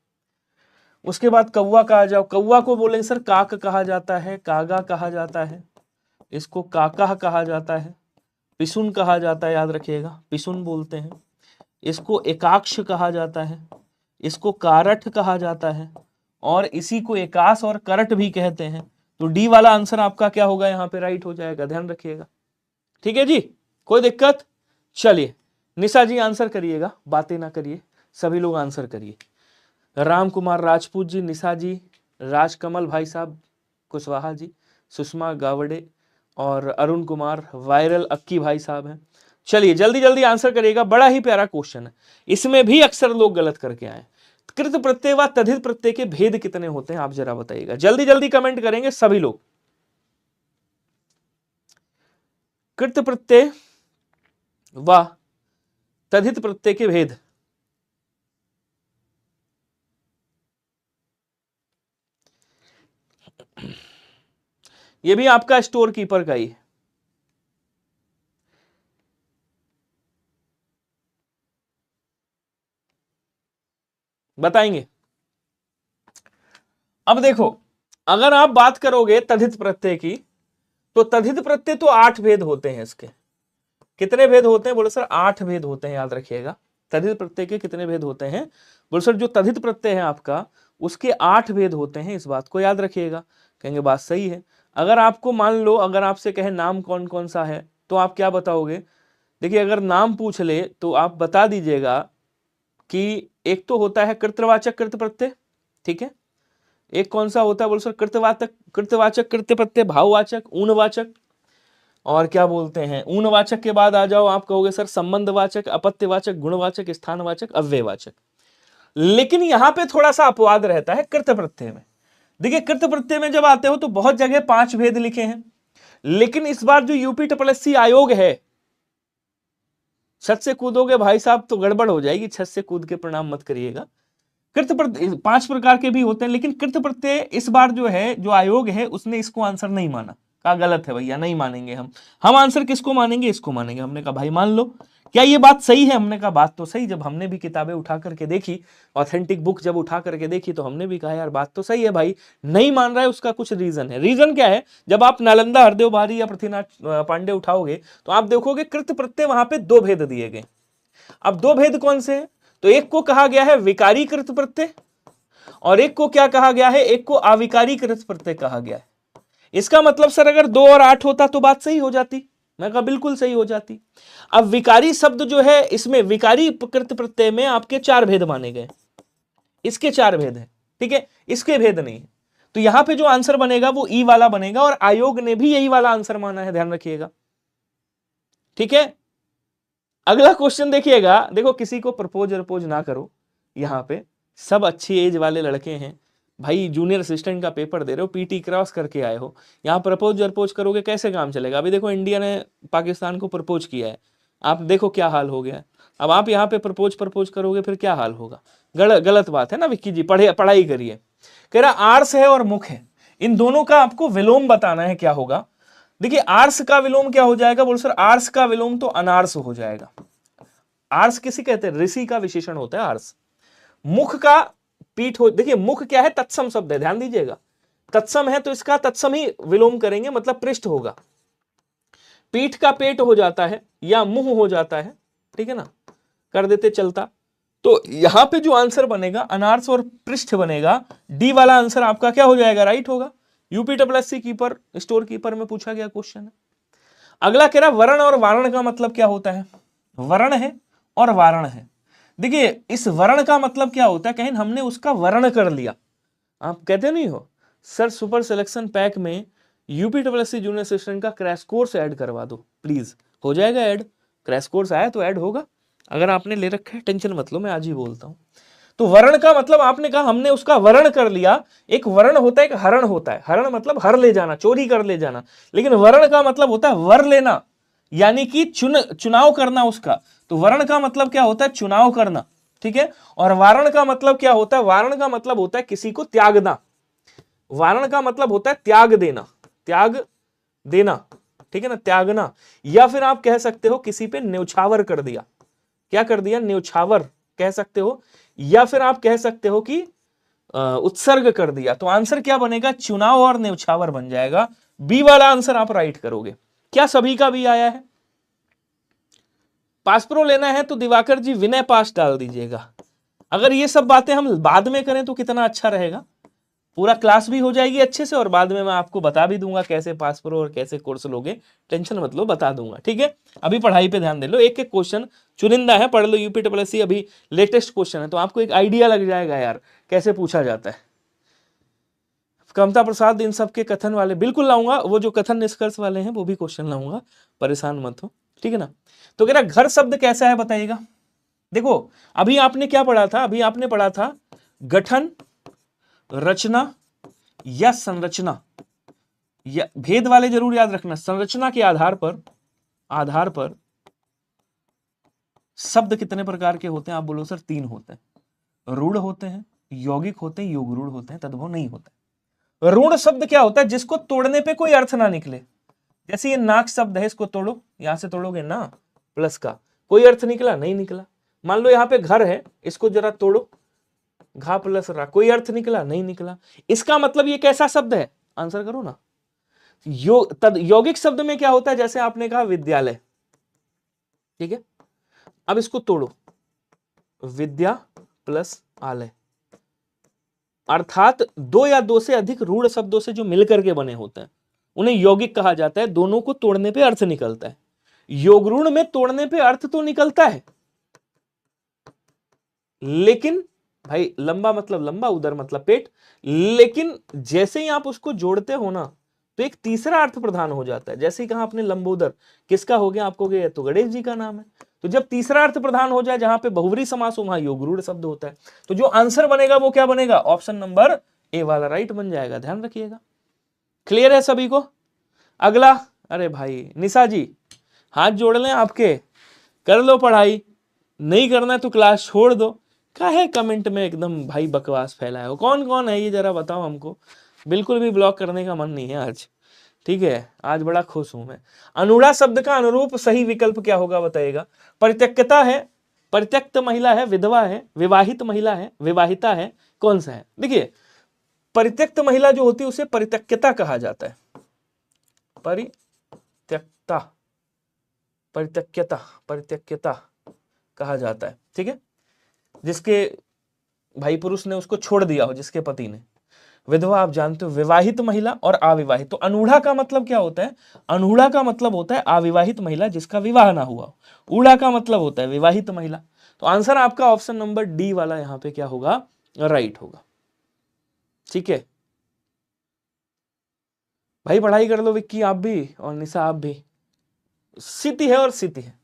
उसके बाद कौवा कहा जाओ, कौवा को बोलेंगे सर काक कहा जाता है, कागा कहा जाता है। इसको काका कहा जाता है। पिसुन कहा जाता है, याद रखिएगा, पिसुन बोलते हैं। इसको एकाक्ष कहा जाता है, इसको कारठ कहा जाता है, और इसी को एकास और करट भी कहते हैं। तो डी वाला आंसर आपका क्या होगा, यहाँ पे राइट हो जाएगा, ध्यान रखिएगा। ठीक है जी, कोई दिक्कत। चलिए निशा जी आंसर करिएगा, बातें ना करिए, सभी लोग आंसर करिए। राम कुमार राजपूत जी, निशा जी, राजकमल भाई साहब कुशवाहा जी, सुषमा गावड़े और अरुण कुमार, वायरल अक्की भाई साहब हैं। चलिए जल्दी जल्दी आंसर करिएगा, बड़ा ही प्यारा क्वेश्चन है, इसमें भी अक्सर लोग गलत करके आए। कृत प्रत्यय व तद्धित प्रत्यय के भेद कितने होते हैं, आप जरा बताइएगा, जल्दी जल्दी कमेंट करेंगे सभी लोग। कृत प्रत्यय व तद्धित प्रत्यय के भेद, ये भी आपका स्टोर कीपर का ही है। बताएंगे। अब देखो, अगर आप बात करोगे तद्धित प्रत्यय की, तो तद्धित प्रत्यय तो 8 भेद होते हैं इसके। कितने भेद होते हैं, बोले सर 8 भेद होते हैं, याद रखिएगा। तद्धित प्रत्यय के कितने भेद होते हैं, बोले सर जो तद्धित प्रत्यय है आपका, उसके 8 भेद होते हैं, इस बात को याद रखिएगा। कहेंगे बात सही है। अगर आपको मान लो, अगर आपसे कहे नाम कौन कौन सा है, तो आप क्या बताओगे। देखिए अगर नाम पूछ ले तो आप बता दीजिएगा कि एक तो होता है कृतवाचक कृत प्रत्यय, ठीक है। एक कौन सा होता है, बोलो सर कृतवाचक कृत्य प्रत्यय, भाववाचक, ऊनवाचक। और क्या बोलते हैं, ऊनवाचक के बाद आ जाओ, आप कहोगे सर संबंधवाचक, अपत्यवाचक, गुणवाचक, स्थानवाचक, अव्ययवाचक। लेकिन यहां पे थोड़ा सा अपवाद रहता है कृत प्रत्यय में। देखिए कृत प्रत्यय में जब आते हो तो बहुत जगह 5 भेद लिखे हैं, लेकिन इस बार जो यूपीएससी आयोग है, छत से कूदोगे भाई साहब तो गड़बड़ हो जाएगी, छत से कूद के प्रणाम मत करिएगा। कृत प्रत्यय 5 प्रकार के भी होते हैं, लेकिन कृत प्रत्यय इस बार जो है, जो आयोग है, उसने इसको आंसर नहीं माना, कहा गलत है भैया, नहीं मानेंगे हम आंसर किसको मानेंगे, इसको मानेंगे। हमने कहा भाई मान लो, क्या ये बात सही है? हमने कहा बात तो सही, जब हमने भी किताबें उठा करके देखी, ऑथेंटिक बुक जब उठा करके देखी, तो हमने भी कहा यार बात तो सही है भाई, नहीं मान रहा है, उसका कुछ रीजन है। रीजन क्या है? जब आप नालंदा हरदेव बारी या पृथ्वीनाथ पांडे उठाओगे तो आप देखोगे कृत प्रत्यय वहां पे 2 भेद दिए गए। अब 2 भेद कौन से हैं? तो एक को कहा गया है विकारी कृत प्रत्यय, और एक को क्या कहा गया है, एक को अविकारी कृत प्रत्यय कहा गया है। इसका मतलब सर अगर 2 और 8 होता तो बात सही हो जाती, मैं कहा बिल्कुल सही हो जाती। अब विकारी शब्द जो है, इसमें विकारी कृत प्रत्यय में आपके 4 भेद माने गए, इसके 4 भेद है, ठीक है, इसके भेद नहीं है। तो यहां पे जो आंसर बनेगा वो ई वाला बनेगा, और आयोग ने भी यही वाला आंसर माना है, ध्यान रखिएगा, ठीक है। अगला क्वेश्चन देखिएगा, देखो किसी को प्रपोज रपोज ना करो, यहां पे सब अच्छी एज वाले लड़के हैं भाई, जूनियर असिस्टेंट का पेपर दे रहे हो, पीटी क्रॉस करके आए हो, यहाँ प्रपोज रपोज करोगे कैसे काम चलेगा? अभी देखो इंडिया ने पाकिस्तान को प्रपोज किया है, आप देखो क्या हाल हो गया। अब आप यहाँ पे प्रपोज करोगे फिर क्या हाल होगा? गलत बात है ना विक्की जी, पढ़ाई करिए। कह रहा आर्स है और मुख है, इन दोनों का आपको विलोम बताना है, क्या होगा? देखिए आर्स का विलोम क्या हो जाएगा? बोल सर आर्स का विलोम तो अनार्स हो जाएगा। आर्स किसी कहते हैं? ऋषि का विशेषण होता है आर्स। मुख का पीठ हो, देखिए मुख क्या है? तत्सम शब्द है, ध्यान दीजिएगा, तत्सम है तो इसका तत्सम ही विलोम करेंगे, मतलब पृष्ठ होगा। पीठ का पेट हो जाता है या मुंह हो जाता है, ठीक है ना, कर देते चलता। तो यहां पे जो आंसर बनेगा अनार्स और पृष्ठ बनेगा, डी वाला आंसर आपका क्या हो जाएगा? राइट होगा। यूपीएससी कीपर स्टोर कीपर में पूछा गया क्वेश्चन है। अगला कह रहा वर्ण और वारण का मतलब क्या होता है? वर्ण है और वारण है। देखिए इस वर्ण का मतलब क्या होता है, कहीं हमने उसका वर्ण कर लिया। आप कहते नहीं हो सर सुपर सिलेक्शन पैक में यूपीएससी जूनियर असिस्टेंट का क्रैश कोर्स ऐड करवा दो प्लीज, हो जाएगा ऐड। क्रैश कोर्स आया तो ऐड होगा, अगर आपने ले रखा है टेंशन मत लो, मैं आज ही बोलता हूं। तो वर्ण का मतलब आपने कहा हमने उसका वर्ण कर लिया। एक वर्ण होता है, एक हरण होता है। हरण मतलब हर ले जाना, चोरी कर ले जाना, लेकिन वर्ण का मतलब होता है वर लेना, यानी कि चुनाव करना उसका। तो वर्ण का मतलब क्या होता है? चुनाव करना, ठीक है। और वारण का मतलब क्या होता है? वारण का मतलब होता है किसी को त्यागना। वारण का मतलब होता है त्याग देना, त्याग देना, ठीक है ना, त्यागना। या फिर आप कह सकते हो किसी पे न्यौछावर कर दिया। क्या कर दिया? न्यौछावर कह सकते हो, या फिर आप कह सकते हो कि उत्सर्ग कर दिया। तो आंसर क्या बनेगा? चुनाव और न्यौछावर बन जाएगा। बी वाला आंसर आप राइट करोगे। क्या सभी का भी आया है? पास प्रो लेना है तो दिवाकर जी विनय पास डाल दीजिएगा। अगर ये सब बातें हम बाद में करें तो कितना अच्छा रहेगा, पूरा क्लास भी हो जाएगी अच्छे से, और बाद में मैं आपको बता भी दूंगा कैसे पास प्रो और कैसे कोर्स लोगे, टेंशन मत लो, बता दूंगा, ठीक है। अभी पढ़ाई पे ध्यान दे लो, एक एक क्वेश्चन चुनिंदा है, पढ़ लो यूपीएससी अभी लेटेस्ट क्वेश्चन है, तो आपको एक आइडिया लग जाएगा यार कैसे पूछा जाता है। कमता प्रसाद इन सब के कथन वाले बिल्कुल लाऊंगा, वो जो कथन निष्कर्ष वाले हैं वो भी क्वेश्चन लाऊंगा, परेशान मत हो, ठीक है ना। तो कह रहा घर शब्द कैसा है बताइएगा। देखो अभी आपने क्या पढ़ा था? अभी आपने पढ़ा था गठन, रचना या संरचना, या भेद वाले जरूर याद रखना। संरचना के आधार पर शब्द कितने प्रकार के होते हैं? आप बोलो सर 3 होते हैं। रूढ़ होते हैं, यौगिक होते हैं, योग रूढ़ होते हैं, तद्भव नहीं होता। रूढ़ शब्द क्या होता है? जिसको तोड़ने पे कोई अर्थ ना निकले। जैसे ये नाक शब्द है, इसको तोड़ो, यहां से तोड़ोगे ना प्लस का, कोई अर्थ निकला? नहीं निकला। मान लो यहाँ पे घर है, इसको जरा तोड़ो, घा प्लस रा, कोई अर्थ निकला? नहीं निकला। इसका मतलब ये कैसा शब्द है? आंसर करो ना। यौगिक शब्द में क्या होता है? जैसे आपने कहा विद्यालय, ठीक है, अब इसको तोड़ो, विद्या प्लस आलय, अर्थात 2 या 2 से अधिक रूढ़ शब्दों से जो मिलकर के बने होते हैं उन्हें यौगिक कहा जाता है। दोनों को तोड़ने पे अर्थ निकलता है। योगरूढ़ में तोड़ने पे अर्थ तो निकलता है, लेकिन भाई लंबा मतलब लंबा, उदर मतलब पेट, लेकिन जैसे ही आप उसको जोड़ते हो ना तो एक तीसरा अर्थ प्रधान हो जाता है। जैसे ही कहा आपने लंबोदर, किसका हो गया? आपको ये तो गणेश जी का नाम है। तो जब तीसरा अर्थ प्रधान हो जाए, जहां पे बहुव्रीहि समास हो, वहां योगरूढ़ शब्द होता है। तो जो आंसर बनेगा वो क्या बनेगा? ऑप्शन नंबर ए वाला राइट बन जाएगा, ध्यान रखिएगा। क्लियर है सभी को? अगला, अरे भाई निशा जी हाथ जोड़ लें आपके, कर लो पढ़ाई, नहीं करना है तो क्लास छोड़ दो। काहे कमेंट में एकदम भाई बकवास फैलाए हो? कौन कौन है ये जरा बताओ हमको। बिल्कुल भी ब्लॉक करने का मन नहीं है आज, ठीक है? आज बड़ा खुश हूं मैं। अनुड़ा शब्द का अनुरूप सही विकल्प क्या होगा बताइएगा? परित्यक्ता है, परित्यक्त महिला है, विधवा है, विवाहित महिला है, विवाहिता है, कौन सा है? देखिए परित्यक्त महिला जो होती है उसे परित्यक्ता कहा जाता है। परित्यक्ता, परित्यक्यता, परित्यक्यता कहा जाता है, ठीक है? जिसके भाई पुरुष ने उसको छोड़ दिया हो, जिसके पति ने। विधवा आप जानते हो, विवाहित महिला और अविवाहित। तो अनूढ़ा का मतलब क्या होता है? अनूढ़ा का मतलब होता है अविवाहित महिला जिसका विवाह ना हुआ। ऊढ़ा का मतलब होता है विवाहित महिला। तो आंसर आपका ऑप्शन नंबर डी वाला यहां पे क्या होगा? राइट होगा, ठीक है भाई? पढ़ाई कर लो विक्की, आप भी, और निशा आप भी। स्थिति है और स्थिति है,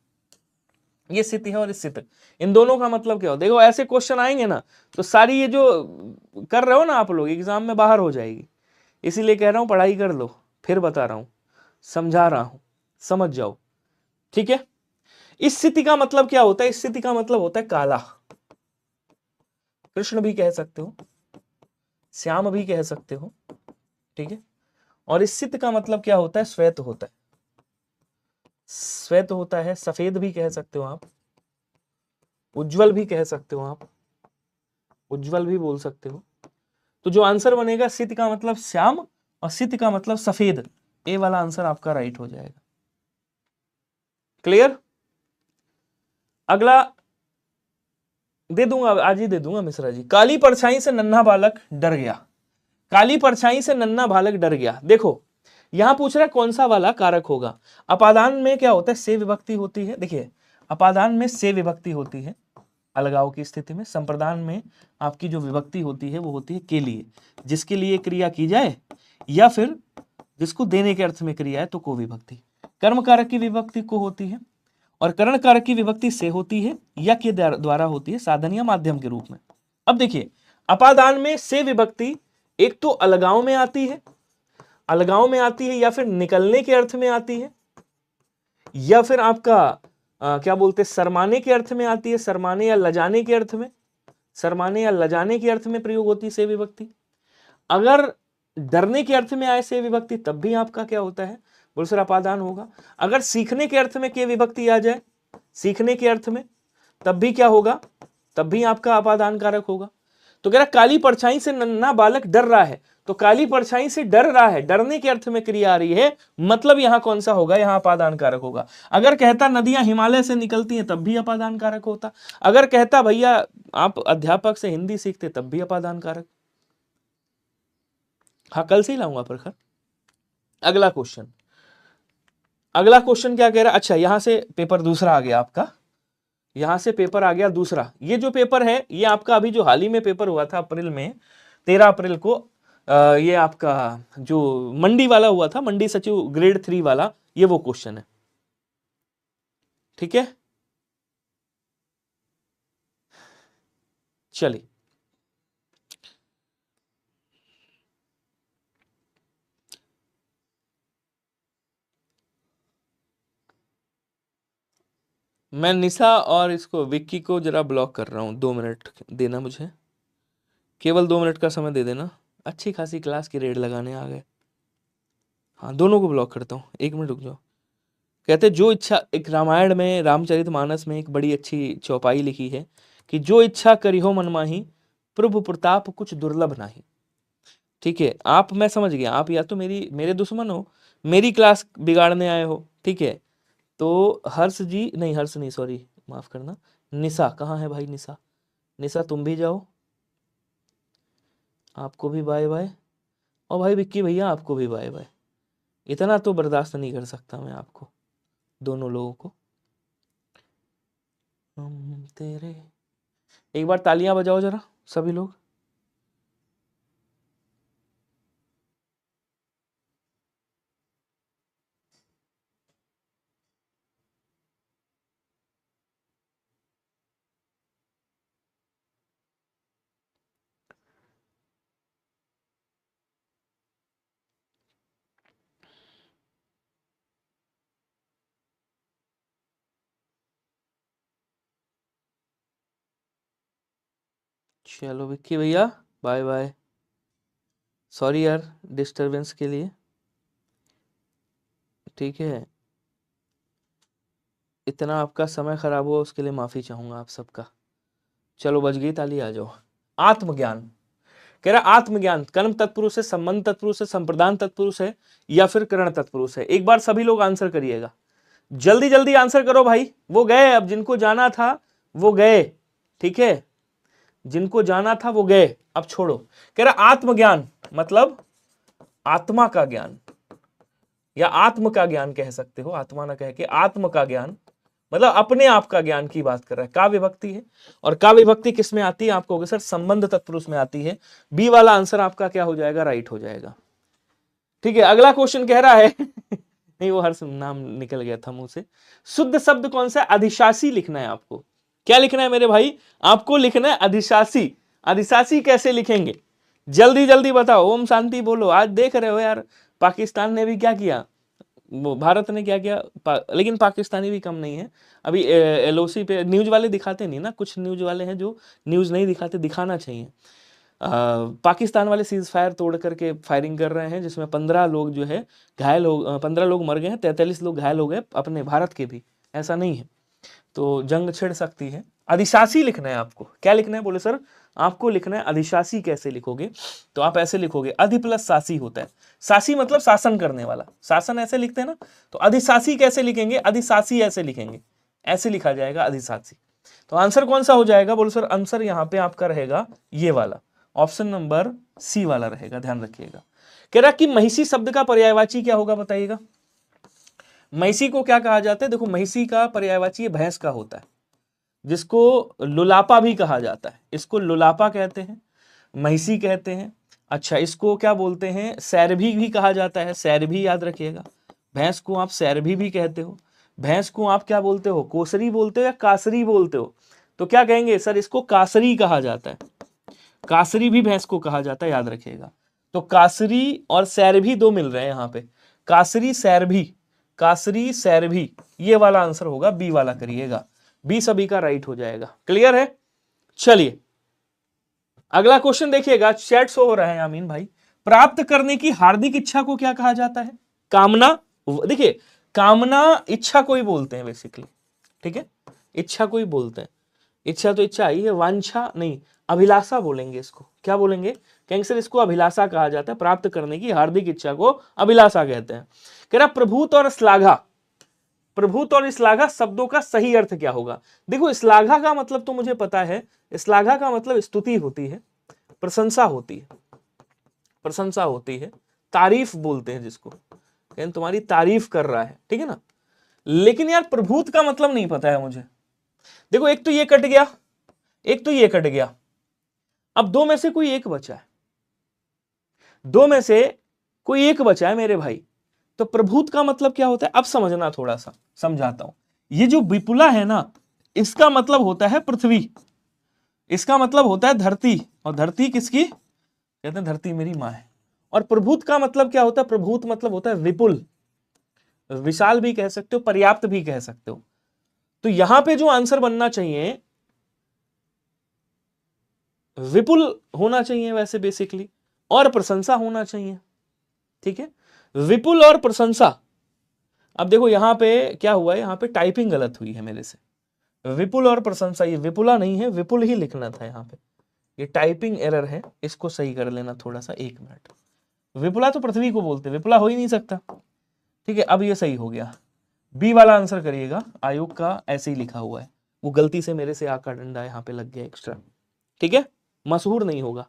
ये स्थिति है और स्थिति, इन दोनों का मतलब क्या हो? देखो ऐसे क्वेश्चन आएंगे ना तो सारी ये जो कर रहे हो ना आप लोग, एग्जाम में बाहर हो जाएगी। इसीलिए कह रहा हूं पढ़ाई कर लो, फिर बता रहा हूं, समझा रहा हूं, समझ जाओ, ठीक है? इस स्थिति का मतलब क्या होता है? इस स्थिति का मतलब होता है काला। कृष्ण भी कह सकते हो, श्याम भी कह सकते हो, ठीक है? और इस स्थिति का मतलब क्या होता है? श्वेत होता है, श्वेत होता है। सफेद भी कह सकते हो आप, उज्जवल भी कह सकते हो आप, उज्जवल भी बोल सकते हो। तो जो आंसर बनेगा, सित का मतलब श्याम और सित का मतलब सफेद, ए वाला आंसर आपका राइट हो जाएगा। क्लियर? अगला दे दूंगा, आज ही दे दूंगा मिश्रा जी। काली परछाई से नन्हा बालक डर गया। काली परछाई से नन्हा बालक डर गया। देखो यहां पूछ रहा है कौन सा वाला कारक होगा। अपादान में क्या होता है? से विभक्ति होती है। देखिए अपादान में से विभक्ति होती है अलगाव की स्थिति में। संप्रदान में आपकी जो विभक्ति होती है वो होती है के लिए, जिसके लिए क्रिया की जाए, या फिर जिसको देने के अर्थ में क्रिया है तो को विभक्ति। कर्म कारक की विभक्ति को होती है, और करण कारक की विभक्ति से होती है या के द्वारा होती है, साधन या माध्यम के रूप में। अब देखिए अपादान में से विभक्ति एक तो अलगाव में आती है, अलगाव में आती है, या फिर निकलने के अर्थ में आती है, या फिर आपका क्या बोलते हैं शर्माने के अर्थ में आती है, शर्माने या लजाने के अर्थ में, शर्माने या लजाने के अर्थ में प्रयोग होती है से विभक्ति। अगर डरने के अर्थ में आए से विभक्ति तब भी आपका क्या होता है? बोलसर अपादान होगा। अगर सीखने के अर्थ में के विभक्ति आ जाए, सीखने के अर्थ में, तब भी क्या होगा? तब भी आपका अपादान कारक होगा। तो कह रहा काली परछाई से नन्हा बालक डर रहा है, तो काली परछाई से डर रहा है, डरने के अर्थ में क्रिया आ रही है, मतलब यहां कौन सा होगा? यहां अपादान कारक होगा। अगर कहता नदियां हिमालय से निकलती हैं तब भी अपादान कारक होता। अगर कहता भैया आप अध्यापक से हिंदी सीखते तब भी अपादान कारक। हाँ कल से ही लाऊंगा प्रखर। अगला क्वेश्चन, अगला क्वेश्चन क्या कह रहा है? अच्छा यहां से पेपर दूसरा आ गया आपका, यहां से पेपर आ गया दूसरा। ये जो पेपर है ये आपका अभी जो हाल ही में पेपर हुआ था अप्रैल में, 13 अप्रैल को, ये आपका जो मंडी वाला हुआ था, मंडी सचिव ग्रेड 3 वाला, ये वो क्वेश्चन है, ठीक है? चलिए मैं निशा और इसको विक्की को जरा ब्लॉक कर रहा हूं, 2 मिनट देना मुझे, केवल 2 मिनट का समय दे देना। अच्छी खासी क्लास की रेड लगाने आ गए। हाँ दोनों को ब्लॉक करता हूँ, 1 मिनट रुक जाओ। कहते जो इच्छा, एक रामायण में रामचरितमानस में एक बड़ी अच्छी चौपाई लिखी है कि जो इच्छा करी हो मनमाही, प्रभु प्रताप कुछ दुर्लभ नहीं। ठीक है आप, मैं समझ गया, आप या तो मेरे दुश्मन हो, मेरी क्लास बिगाड़ने आए हो, ठीक है? तो हर्ष जी, नहीं हर्ष नहीं, सॉरी माफ करना, निशा कहाँ है भाई? निशा, निशा तुम भी जाओ, आपको भी बाय बाय। और भाई विक्की भैया आपको भी बाय बाय। इतना तो बर्दाश्त नहीं कर सकता मैं आपको दोनों लोगों को। हम तेरे, एक बार तालियां बजाओ जरा सभी लोग। चलो विक्की भैया, बाय बाय। सॉरी यार डिस्टरबेंस के लिए, ठीक है। इतना आपका समय खराब हुआ उसके लिए माफी चाहूंगा आप सबका। चलो बज गई ताली, आ जाओ। आत्मज्ञान कह रहा, आत्मज्ञान कर्म तत्पुरुष है, संबंध तत्पुरुष है, संप्रदान तत्पुरुष है, या फिर करण तत्पुरुष है? एक बार सभी लोग आंसर करिएगा, जल्दी जल्दी आंसर करो भाई। वो गए, अब जिनको जाना था वो गए, ठीक है, जिनको जाना था वो गए, अब छोड़ो। कह रहा आत्मज्ञान मतलब आत्मा का ज्ञान, या आत्म का ज्ञान कह सकते हो, आत्मा ना कह के आत्म का ज्ञान, मतलब अपने आप का ज्ञान की बात कर रहा है। का विभक्ति है, और का विभक्ति किस में आती है? आपको कहोगे सर संबंध तत्पुरुष में आती है। बी वाला आंसर आपका क्या हो जाएगा? राइट हो जाएगा, ठीक है। अगला क्वेश्चन कह रहा है नहीं वो हर नाम निकल गया था मुंह से। शुद्ध शब्द कौन सा? अधिशासी लिखना है आपको। क्या लिखना है मेरे भाई? आपको लिखना है अधिशासी। अधिशासी कैसे लिखेंगे? जल्दी जल्दी बताओ। ओम शांति बोलो। आज देख रहे हो यार, पाकिस्तान ने भी क्या किया, वो भारत ने क्या किया, लेकिन पाकिस्तानी भी कम नहीं है। अभी LOC पे न्यूज वाले दिखाते नहीं ना, कुछ न्यूज वाले हैं जो न्यूज नहीं दिखाते, दिखाना चाहिए। पाकिस्तान वाले सीज फायर तोड़ करके फायरिंग कर रहे हैं, जिसमें 15 लोग जो है घायल हो, 15 लोग मर गए हैं, 43 लोग घायल हो गए, अपने भारत के भी, ऐसा नहीं है। तो जंग छिड़ सकती है। अधिशासी लिखना है आपको। क्या लिखना है? बोले सर आपको लिखना है अधिशासी। कैसे लिखोगे? तो आप ऐसे लिखोगे, अधि प्लस शासी होता है। शासी मतलब शासन करने वाला, शासन ऐसे लिखते हैं ना, तो अधिशासी कैसे लिखेंगे? अधिशासी ऐसे लिखेंगे, ऐसे लिखा जाएगा अधिशासी। तो आंसर कौन सा हो जाएगा? बोलो सर आंसर यहाँ पे आपका रहेगा ये वाला, ऑप्शन नंबर सी वाला रहेगा, ध्यान रखिएगा। कह रहा कि महिषी शब्द का पर्यायवाची क्या होगा? बताइएगा। महिषी को क्या कहा जाता है? देखो महिषी का पर्यायवाची भैंस का होता है, जिसको लुलापा भी कहा जाता है। इसको लुलापा कहते हैं, महिषी कहते हैं। अच्छा, इसको क्या बोलते हैं? सैरभी भी कहा जाता है, सैरभी याद रखिएगा। भैंस को आप सैरभी भी कहते हो। भैंस को आप क्या बोलते हो? कोसरी बोलते हो या कासरी बोलते हो? तो क्या कहेंगे? सर इसको कासरी कहा जाता है। कासरी भी भैंस को कहा जाता है, याद रखिएगा। तो कासरी और सैरभी दो मिल रहे हैं यहाँ पे, कासरी सैरभी, कासरी सैरभी, ये वाला आंसर होगा, बी वाला करिएगा। बी सभी का राइट हो जाएगा। क्लियर है? चलिए अगला क्वेश्चन देखिएगा, चैट शो हो रहा है आमीन भाई। प्राप्त करने की हार्दिक इच्छा को क्या कहा जाता है? कामना। देखिए कामना इच्छा को ही बोलते हैं बेसिकली, ठीक है, इच्छा को ही बोलते हैं। इच्छा तो इच्छा ही है, वांछा नहीं, अभिलाषा बोलेंगे इसको। क्या बोलेंगे? कहेंगे सर इसको अभिलाषा कहा जाता है, प्राप्त करने की हार्दिक इच्छा को अभिलाषा कहते हैं। कह रहा प्रभूत और श्लाघा, प्रभूत और श्लाघा शब्दों का सही अर्थ क्या होगा? देखो श्लाघा का मतलब तो मुझे पता है, श्लाघा का मतलब स्तुति होती है, प्रशंसा होती है, प्रशंसा होती है, तारीफ बोलते हैं जिसको, कहते तुम्हारी तारीफ कर रहा है, ठीक है ना। लेकिन यार प्रभूत का मतलब नहीं पता है मुझे। देखो एक तो ये कट गया, एक तो ये कट गया, अब दो में से कोई एक बचा है, दो में से कोई एक बचा है मेरे भाई। तो प्रभूत का मतलब क्या होता है? अब समझना, थोड़ा सा समझाता हूं। ये जो विपुला है ना, इसका मतलब होता है पृथ्वी, इसका मतलब होता है धरती, और धरती किसकी? कहते हैं धरती मेरी मां है। और प्रभूत का मतलब क्या होता है? प्रभूत मतलब होता है विपुल, विशाल भी कह सकते हो, पर्याप्त भी कह सकते हो। तो यहां पे जो आंसर बनना चाहिए विपुल होना चाहिए वैसे बेसिकली, और प्रशंसा होना चाहिए, ठीक है, विपुल और प्रशंसा। अब देखो यहां पे क्या हुआ है, यहां पे टाइपिंग गलत हुई है मेरे से, विपुल और प्रशंसा, ये विपुला नहीं है, विपुल ही लिखना था यहाँ पे, ये टाइपिंग एरर है, इसको सही कर लेना थोड़ा सा, 1 मिनट। विपुला तो पृथ्वी को बोलते, विपुला हो ही नहीं सकता, ठीक है। अब ये सही हो गया, बी वाला आंसर करिएगा। आयोग का ऐसे ही लिखा हुआ है, वो गलती से मेरे से आका डंडा यहाँ पे लग गया एक्स्ट्रा, ठीक है। मशहूर नहीं होगा,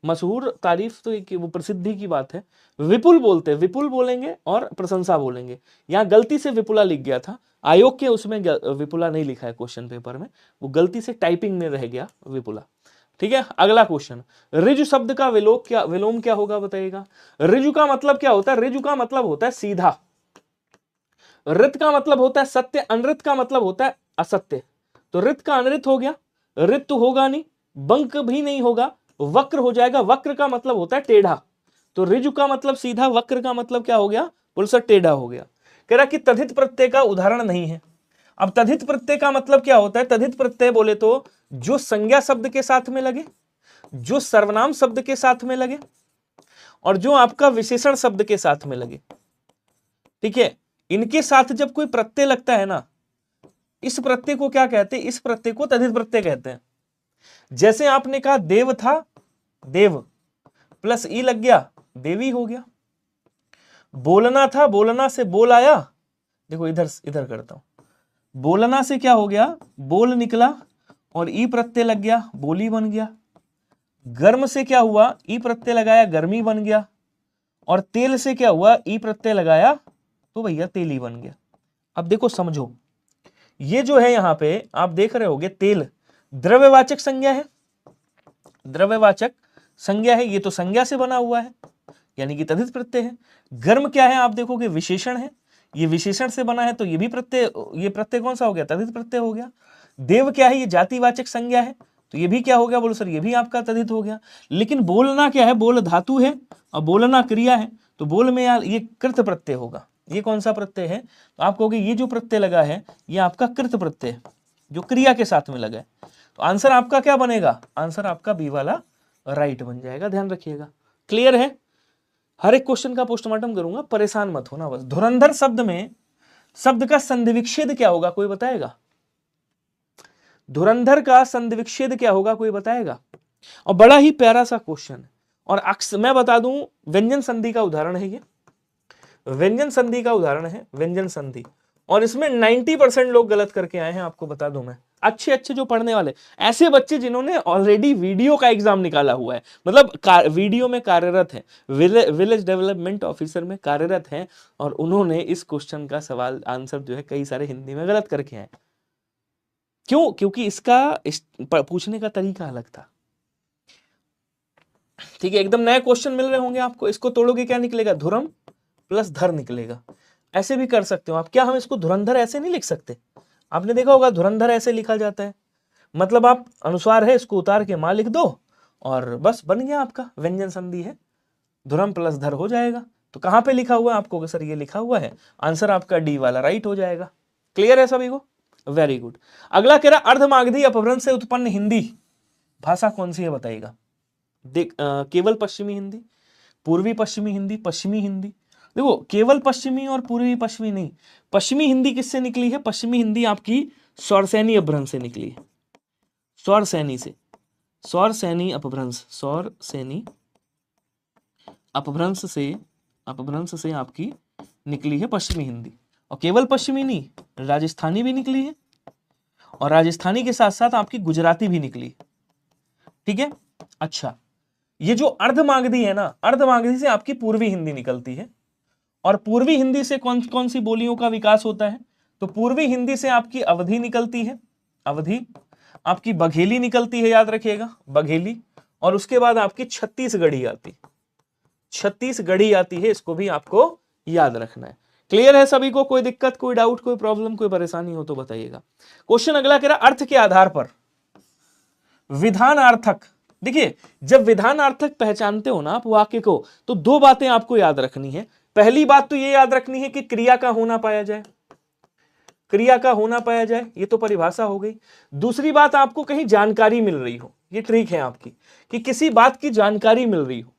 मशहूर तारीफ तो एक वो प्रसिद्धि की बात है, विपुल बोलते हैं, विपुल बोलेंगे और प्रशंसा बोलेंगे। यहाँ गलती से विपुला लिख गया था, आयोग के उसमें विपुला नहीं लिखा है क्वेश्चन पेपर में, वो गलती से टाइपिंग में रह गया विपुला, ठीक है। अगला क्वेश्चन, ऋजु शब्द का विलोम क्या होगा बताइएगा। ऋजु का मतलब क्या होता है? ऋजु का मतलब होता है सीधा, ऋत का मतलब होता है सत्य, अनृत का मतलब होता है असत्य। तो ऋत का अनृत हो गया, ऋत तो होगा नहीं, बंक भी नहीं होगा, वक्र हो जाएगा, वक्र का मतलब होता है टेढ़ा। तो ऋजु का मतलब सीधा, वक्र का मतलब क्या हो गया? बोल सर टेढ़ा हो गया। कह रहा कि तथित प्रत्यय का उदाहरण नहीं है। अब तथित प्रत्यय का मतलब क्या होता है? तथित प्रत्यय बोले तो जो संज्ञा शब्द के साथ में लगे, जो सर्वनाम शब्द के साथ में लगे और जो आपका विशेषण शब्द के साथ में लगे, ठीक है। इनके साथ जब कोई प्रत्यय लगता है ना, इस प्रत्यय को क्या कहते हैं? इस प्रत्यय को तद्धित प्रत्यय कहते हैं। जैसे आपने कहा देव था, देव प्लस ई लग गया, देवी हो गया। बोलना था, बोलना से बोल आया, देखो इधर इधर करता हूं, बोलना से क्या हो गया? बोल निकला और ई प्रत्यय लग गया, बोली बन गया। गर्म से क्या हुआ? ई प्रत्यय लगाया, गर्मी बन गया। और तेल से क्या हुआ? ई प्रत्यय लगाया तो भैया तेली बन गया। अब देखो समझो, ये जो है यहां पे आप देख रहे होगे, तेल द्रव्यवाचक संज्ञा है, द्रव्यवाचक संज्ञा है, ये तो संज्ञा से बना हुआ है यानी कि तद्धित प्रत्यय है। गर्म क्या है? आप देखोगे विशेषण है, ये विशेषण से बना है तो ये भी प्रत्यय, ये प्रत्यय कौन सा हो गया? तद्धित प्रत्यय हो गया। देव क्या है? ये जातिवाचक संज्ञा है तो ये भी क्या हो गया? बोलो सर ये भी आपका तद्धित हो गया। लेकिन बोलना क्या है? बोल धातु है और बोलना क्रिया है, तो बोल में यार ये कृत प्रत्यय होगा। ये कौन सा प्रत्यय है? तो आप कहोगे ये जो प्रत्यय लगा है ये आपका कृत प्रत्यय है, जो क्रिया के साथ में लगा है। तो आंसर आपका क्या बनेगा? आंसर आपका बी वाला राइट बन जाएगा, ध्यान रखिएगा। क्लियर है? हर एक क्वेश्चन का पोस्टमार्टम करूंगा, परेशान मत होना बस। धुरंधर शब्द में शब्द का संधि विच्छेद क्या होगा? कोई बताएगा? धुरंधर का संधि विच्छेद क्या होगा? कोई बताएगा? और बड़ा ही प्यारा सा क्वेश्चन है, और मैं बता दूं व्यंजन संधि का उदाहरण है ये, व्यंजन संधि का उदाहरण है, व्यंजन संधि। और इसमें 90% लोग गलत करके आए हैं, आपको बता दूं मैं। अच्छे अच्छे जो पढ़ने वाले, ऐसे बच्चे जिन्होंने ऑलरेडी वीडियो का एग्जाम निकाला हुआ है, मतलब वीडियो में कार्यरत है, विलेज डेवलपमेंट ऑफिसर में कार्यरत हैं, और उन्होंने इस क्वेश्चन का सवाल आंसर जो है कई सारे हिंदी में गलत करके आए। क्यों? क्योंकि इसका पूछने का तरीका अलग था। ठीक है, एकदम नए क्वेश्चन मिल रहे होंगे आपको। इसको तोड़ोगे क्या निकलेगा? धुरम प्लस धर निकलेगा। ऐसे भी कर सकते हो आप। क्या हम इसको धुरंधर ऐसे नहीं लिख सकते? आपने देखा होगा धुरंधर ऐसे लिखा जाता है, मतलब आप अनुस्वार है इसको उतार के मां लिख दो और बस बन गया आपका व्यंजन संधि है, धुरम प्लस धर हो जाएगा। तो कहां पे लिखा हुआ है? आपको सर ये लिखा हुआ है, आंसर आपका डी वाला राइट हो जाएगा। क्लियर है सभी को? Very good. अगला कह रहा अर्धमागधी अपभ्रंश से उत्पन्न हिंदी भाषा कौन सी है? बताइएगा। देख केवल पश्चिमी हिंदी, पूर्वी पश्चिमी हिंदी, पश्चिमी हिंदी। देखो केवल पश्चिमी और पूर्वी पश्चिमी नहीं, पश्चिमी हिंदी किससे निकली है? पश्चिमी हिंदी आपकी सौरसैनी अपभ्रंश से निकली है, सौरसैनी से, सौरसैनी अपभ्रंश, सौरसैनी अपभ्रंश से आपकी निकली है पश्चिमी हिंदी। और केवल पश्चिमी नहीं, राजस्थानी भी निकली है, और राजस्थानी के साथ साथ आपकी गुजराती भी निकली। ठीक है, अच्छा ये जो अर्धमागधी है ना, अर्धमागधी से आपकी पूर्वी हिंदी निकलती है। और पूर्वी हिंदी से कौन कौन सी बोलियों का विकास होता है? तो पूर्वी हिंदी से आपकी अवधी निकलती है, अवधी, आपकी बघेली निकलती है, याद रखिएगा बघेली। और उसके बाद आपकी छत्तीसगढ़ी आती, छत्तीसगढ़ी आती है, इसको भी आपको याद रखना है। क्लियर है सभी को? कोई दिक्कत, कोई डाउट, कोई प्रॉब्लम, कोई परेशानी हो तो बताइएगा। क्वेश्चन अगला कह रहा अर्थ के आधार पर विधानार्थक। देखिए जब विधानार्थक पहचानते हो ना आप वाक्य को, तो दो बातें आपको याद रखनी है। पहली बात तो ये याद रखनी है कि क्रिया का होना पाया जाए, क्रिया का होना पाया जाए, ये तो परिभाषा हो गई। दूसरी बात आपको कहीं जानकारी मिल रही हो, ये ट्रिक है आपकी, कि किसी बात की जानकारी मिल रही हो,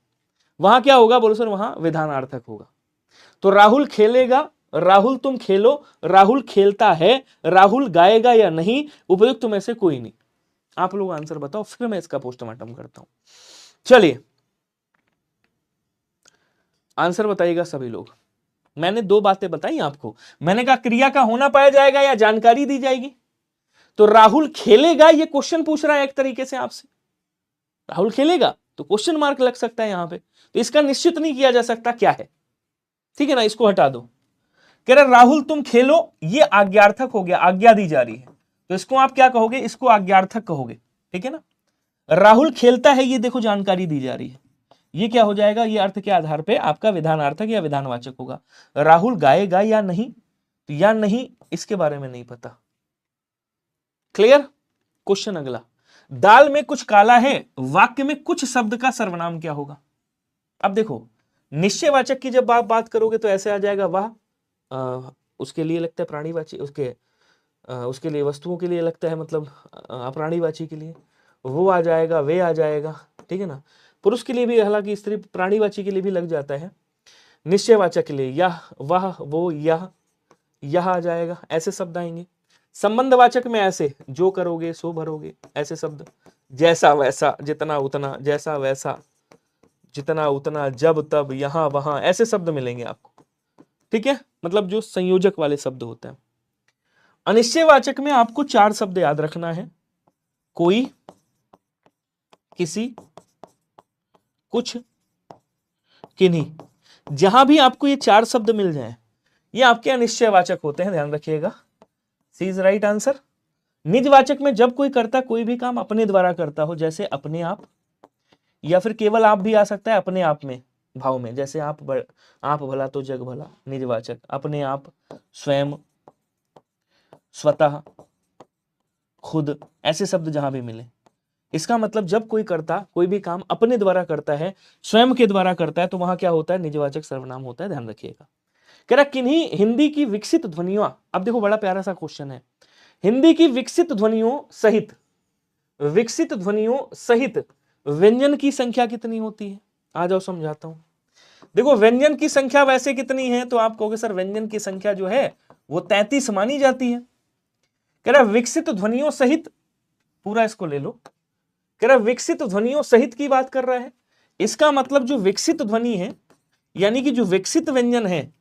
वहां क्या होगा? बोलो सर वहां विधानार्थक होगा। तो राहुल खेलेगा, राहुल तुम खेलो, राहुल खेलता है, राहुल गाएगा या नहीं, उपयुक्त में से कोई नहीं। आप लोग आंसर बताओ, फिर मैं इसका पोस्टमार्टम करता हूं। चलिए आंसर बताइएगा सभी लोग। मैंने दो बातें बताई आपको, मैंने कहा क्रिया का होना पाया जाएगा या जानकारी दी जाएगी। तो राहुल खेलेगा, ये क्वेश्चन पूछ रहा है एक तरीके से आपसे, राहुल खेलेगा तो क्वेश्चन मार्क लग सकता है यहां पे, तो इसका निश्चित नहीं किया जा सकता क्या है। ठीक है ना, इसको हटा दो। कह रहा राहुल तुम खेलो, ये आज्ञार्थक हो गया, आज्ञा दी जा रही है, तो इसको आप क्या कहोगे? इसको आज्ञार्थक कहोगे। ठीक है ना, राहुल खेलता है, ये देखो जानकारी दी जा रही है, ये क्या हो जाएगा? ये अर्थ के आधार पे आपका विधानार्थक या विधानवाचक होगा। राहुल गाएगा या नहीं, तो या नहीं इसके बारे में नहीं पता। क्लियर? क्वेश्चन अगला, दाल में कुछ काला है, वाक्य में कुछ शब्द का सर्वनाम क्या होगा? अब देखो निश्चयवाचक की जब आप बात करोगे तो ऐसे आ जाएगा वाह, उसके लिए लगता है प्राणीवाची, उसके लिए वस्तुओं के लिए लगता है, मतलब अप्राणीवाची के लिए वो आ जाएगा, वे आ जाएगा, ठीक है ना। पुरुष के लिए भी, हालांकि स्त्री प्राणीवाची के लिए भी लग जाता है। निश्चयवाचक के लिए यह, वह, वो, यह आ जाएगा, ऐसे शब्द आएंगे। संबंधवाचक में ऐसे, जो करोगे सो भरोगे, ऐसे शब्द। जैसा वैसा, जितना उतना, जैसा वैसा, जितना उतना, जब तब, यहां वहां, ऐसे शब्द मिलेंगे आपको। ठीक है, मतलब जो संयोजक वाले शब्द होते हैं। अनिश्चयवाचक में आपको 4 शब्द याद रखना है। कोई, किसी, कुछ, किन्हीं। जहां भी आपको ये 4 शब्द मिल जाएं, ये आपके अनिश्चयवाचक होते हैं, ध्यान रखिएगा। सी इज राइट आंसर। निजवाचक में जब कोई करता कोई भी काम अपने द्वारा करता हो, जैसे अपने आप, या फिर केवल आप भी आ सकता है अपने आप में भाव में, जैसे आप भला तो जग भला, निजवाचक। अपने आप, स्वयं, स्वतः, खुद, ऐसे शब्द जहां भी मिले, इसका मतलब जब कोई करता कोई भी काम अपने द्वारा करता है, स्वयं के द्वारा करता है, तो वहां क्या होता है, निजवाचक सर्वनाम होता है, ध्यान रखिएगा। कह रहा किन्हीं हिंदी की विकसित ध्वनियों, अब देखो बड़ा प्यारा सा क्वेश्चन है, हिंदी की विकसित ध्वनियों सहित व्यंजन की संख्या कितनी होती है? आ जाओ समझाता हूं। देखो व्यंजन की संख्या वैसे कितनी है, तो आप कहोगे सर व्यंजन की संख्या जो है वो 33 मानी जाती है। कह रहा विकसित ध्वनियों सहित, पूरा इसको ले लो, कह रहा विकसित ध्वनियों सहित की बात कर रहा है। इसका मतलब जो विकसित ध्वनि है, यानी कि जो विकसित व्यंजन है,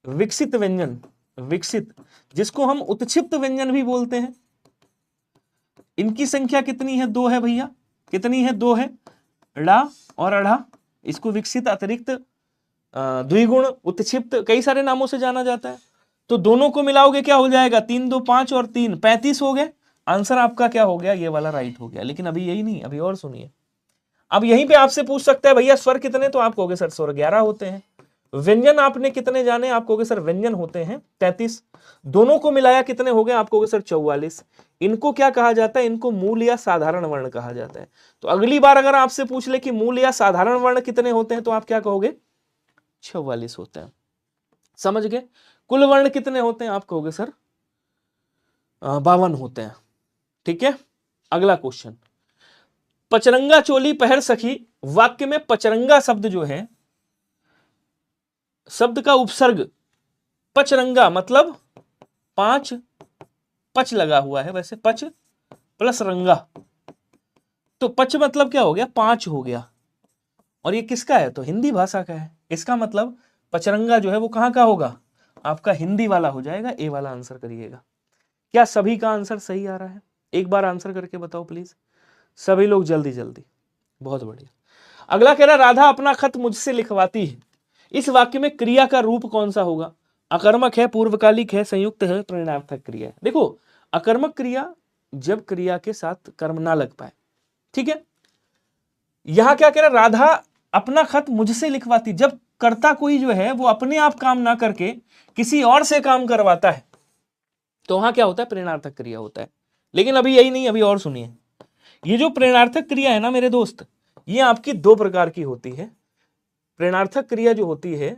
विकसित व्यंजन, विकसित, जिसको हम उत्क्षिप्त व्यंजन भी बोलते हैं, इनकी संख्या कितनी है? 2 है भैया। कितनी है? 2 है। ड़ा और अढ़ा, इसको विकसित, अतिरिक्त, द्विगुण, उत्क्षिप्त, कई सारे नामों से जाना जाता है। तो दोनों को मिलाओगे क्या हो जाएगा? 3 2 5 और 3 35 हो गए। आंसर आपका क्या हो गया? ये वाला राइट हो गया। लेकिन अभी यही नहीं, अभी और सुनिए। अब यहीं पे आपसे पूछ सकता है भैया स्वर कितने, तो आप कहोगे सर स्वर 11 होते हैं। व्यंजन आपने कितने जाने? आप कहोगे सर व्यंजन होते हैं 33। दोनों को मिलाया कितने हो गए? आप कहोगे सर 44। इनको क्या कहा जाता है? इनको मूल या साधारण वर्ण कहा जाता है। तो अगली बार अगर आपसे पूछ ले कि मूल या साधारण वर्ण कितने होते हैं, तो आप क्या कहोगे? 44 होते हैं। समझ गए? कुल वर्ण कितने होते हैं? आप कहोगे सर 52 होते हैं। ठीक है, अगला क्वेश्चन, पचरंगा चोली पहर सखी, वाक्य में पचरंगा शब्द जो है, शब्द का उपसर्ग पचरंगा, मतलब 5 पच लगा हुआ है, वैसे पच प्लस रंगा, तो पच मतलब क्या हो गया? 5 हो गया। और ये किसका है? तो हिंदी भाषा का है। इसका मतलब पचरंगा जो है वो कहां का होगा? आपका हिंदी वाला हो जाएगा। ए वाला आंसर करिएगा। क्या सभी का आंसर सही आ रहा है? एक बार आंसर करके बताओ प्लीज, सभी लोग जल्दी जल्दी। बहुत बढ़िया। अगला कह रहा राधा अपना खत मुझसे लिखवाती है। इस वाक्य में क्रिया का रूप कौन सा होगा? अकर्मक है, पूर्वकालिक है, संयुक्त है, प्रेरणार्थक क्रिया है। देखो अकर्मक क्रिया जब क्रिया के साथ कर्म ना लग पाए। ठीक है, यहां क्या कह रहा? राधा अपना खत मुझसे लिखवाती, जब कर्ता कोई जो है वो अपने आप काम ना करके किसी और से काम करवाता है, तो वहां क्या होता है? प्रेरणार्थक क्रिया होता है। लेकिन अभी यही नहीं, अभी और सुनिए। ये जो प्रेरणार्थक क्रिया है ना मेरे दोस्त, ये आपकी 2 प्रकार की होती है। प्रेरणार्थक क्रिया जो होती है,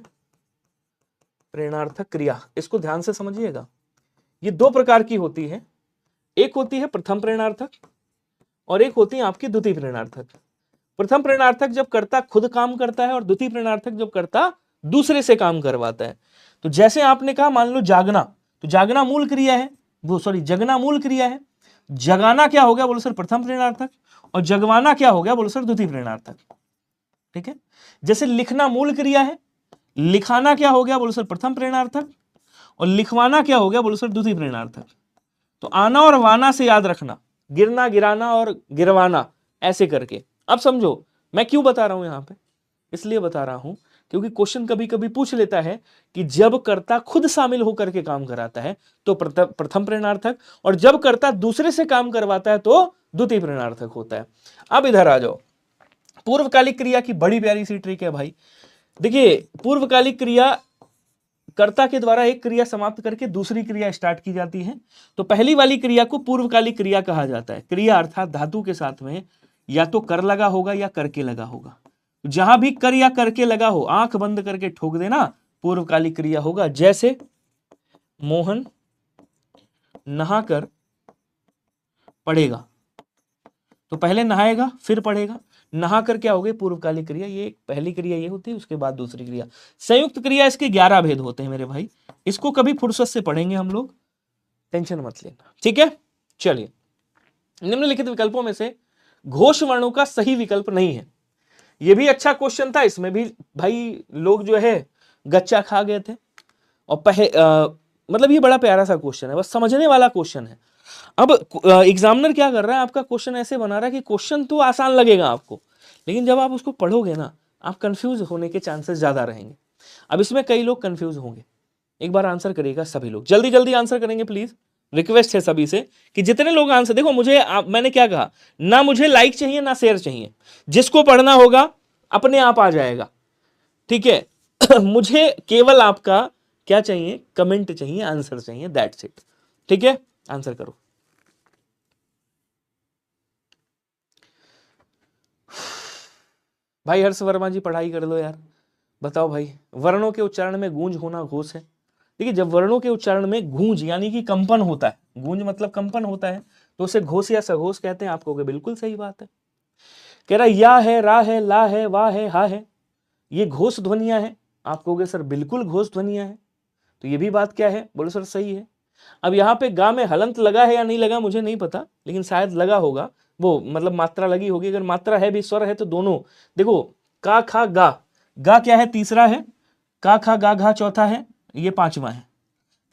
प्रेरणार्थक क्रिया, इसको ध्यान से समझिएगा, ये 2 प्रकार की होती है। एक होती है प्रथम प्रेरणार्थक और एक होती है आपकी द्वितीय प्रेरणार्थक। प्रथम प्रेरणार्थक जब कर्ता खुद काम करता है और द्वितीय प्रेरणार्थक जब कर्ता दूसरे से काम करवाता है। तो जैसे आपने कहा, मान लो जागना, तो जागना मूल क्रिया है, वो सॉरी जगना मूल क्रिया है। जगाना क्या हो गया? बोलो सर प्रथम प्रेरणार्थक। और जगवाना क्या हो गया? बोलो सर द्वितीय प्रेरणार्थक। ठीक है, जैसे लिखना मूल क्रिया है, लिखाना क्या हो गया? बोलो सर प्रथम प्रेरणार्थक। और लिखवाना क्या हो गया? बोलो सर द्वितीय प्रेरणार्थक। तो आना और वाना से याद रखना, गिरना, गिराना और गिरवाना, ऐसे करके। अब समझो मैं क्यों बता रहा हूं यहां पे, इसलिए बता रहा हूं क्योंकि क्वेश्चन कभी कभी पूछ लेता है कि जब कर्ता खुद शामिल होकर के काम कराता है तो प्रथम प्रेरणार्थक, और जब कर्ता दूसरे से काम करवाता है तो द्वितीय प्रेरणार्थक होता है। अब इधर आ जाओ, पूर्वकालिक क्रिया की बड़ी प्यारी सी ट्रिक है भाई। देखिए पूर्वकालिक क्रिया, कर्ता के द्वारा एक क्रिया समाप्त करके दूसरी क्रिया स्टार्ट की जाती है। तो पहली वाली क्रिया को पूर्वकालिक क्रिया कहा जाता है। क्रिया अर्थात धातु के साथ में या तो कर लगा होगा या करके लगा होगा। जहां भी कर या करके लगा हो, आंख बंद करके ठोक देना, पूर्वकालिक क्रिया होगा। जैसे मोहन नहाकर पढ़ेगा, तो पहले नहाएगा फिर पढ़ेगा। नहाकर क्या हो गई, पूर्वकालिक क्रिया। ये पहली क्रिया ये होती है, उसके बाद दूसरी क्रिया। संयुक्त क्रिया, इसके 11 भेद होते हैं मेरे भाई, इसको कभी फुर्सत से पढ़ेंगे हम लोग, टेंशन मत लेना, ठीक है। चलिए, निम्नलिखित विकल्पों में से घोष वर्णों का सही विकल्प नहीं है। ये भी अच्छा क्वेश्चन था, इसमें भी भाई लोग जो है गच्चा खा गए थे। और मतलब ये बड़ा प्यारा सा क्वेश्चन है, बस समझने वाला क्वेश्चन है। अब एग्जामिनर क्या कर रहा है, आपका क्वेश्चन ऐसे बना रहा है कि क्वेश्चन तो आसान लगेगा आपको, लेकिन जब आप उसको पढ़ोगे ना, आप कंफ्यूज होने के चांसेस ज्यादा रहेंगे। अब इसमें कई लोग कंफ्यूज होंगे, एक बार आंसर करिएगा सभी लोग, जल्दी जल्दी आंसर करेंगे प्लीज। रिक्वेस्ट है सभी से कि जितने लोग आंसर, देखो मैंने क्या कहा ना, मुझे लाइक चाहिए ना शेयर चाहिए, जिसको पढ़ना होगा अपने आप आ जाएगा, ठीक है। मुझे केवल आपका क्या चाहिए, कमेंट चाहिए, आंसर चाहिए, दैट्स इट, ठीक है। आंसर करो। भाई हर्ष वर्मा जी पढ़ाई कर लो यार, बताओ भाई, वर्णों के उच्चारण में गूंज होना घोष है। देखिए, जब वर्णों के उच्चारण में गूंज यानी कि कंपन होता है, गूंज मतलब कंपन होता है, तो उसे घोष या सघोष कहते हैं। आप कहोगे बिल्कुल सही बात है। कह रहा या है, रा है, ला है, वाह है, हा है, ये घोष ध्वनियां हैं। आप कहोगे सर बिल्कुल घोष ध्वनियां हैं, तो ये भी बात क्या है, बोलो सर सही है। अब यहाँ पे गा में हलंत लगा है या नहीं लगा मुझे नहीं पता, लेकिन शायद लगा होगा, वो मतलब मात्रा लगी होगी। अगर मात्रा है भी, स्वर है, तो दोनों देखो, का खा गा, गा क्या है, तीसरा है, का खा गा घा चौथा है, ये पांचवा है।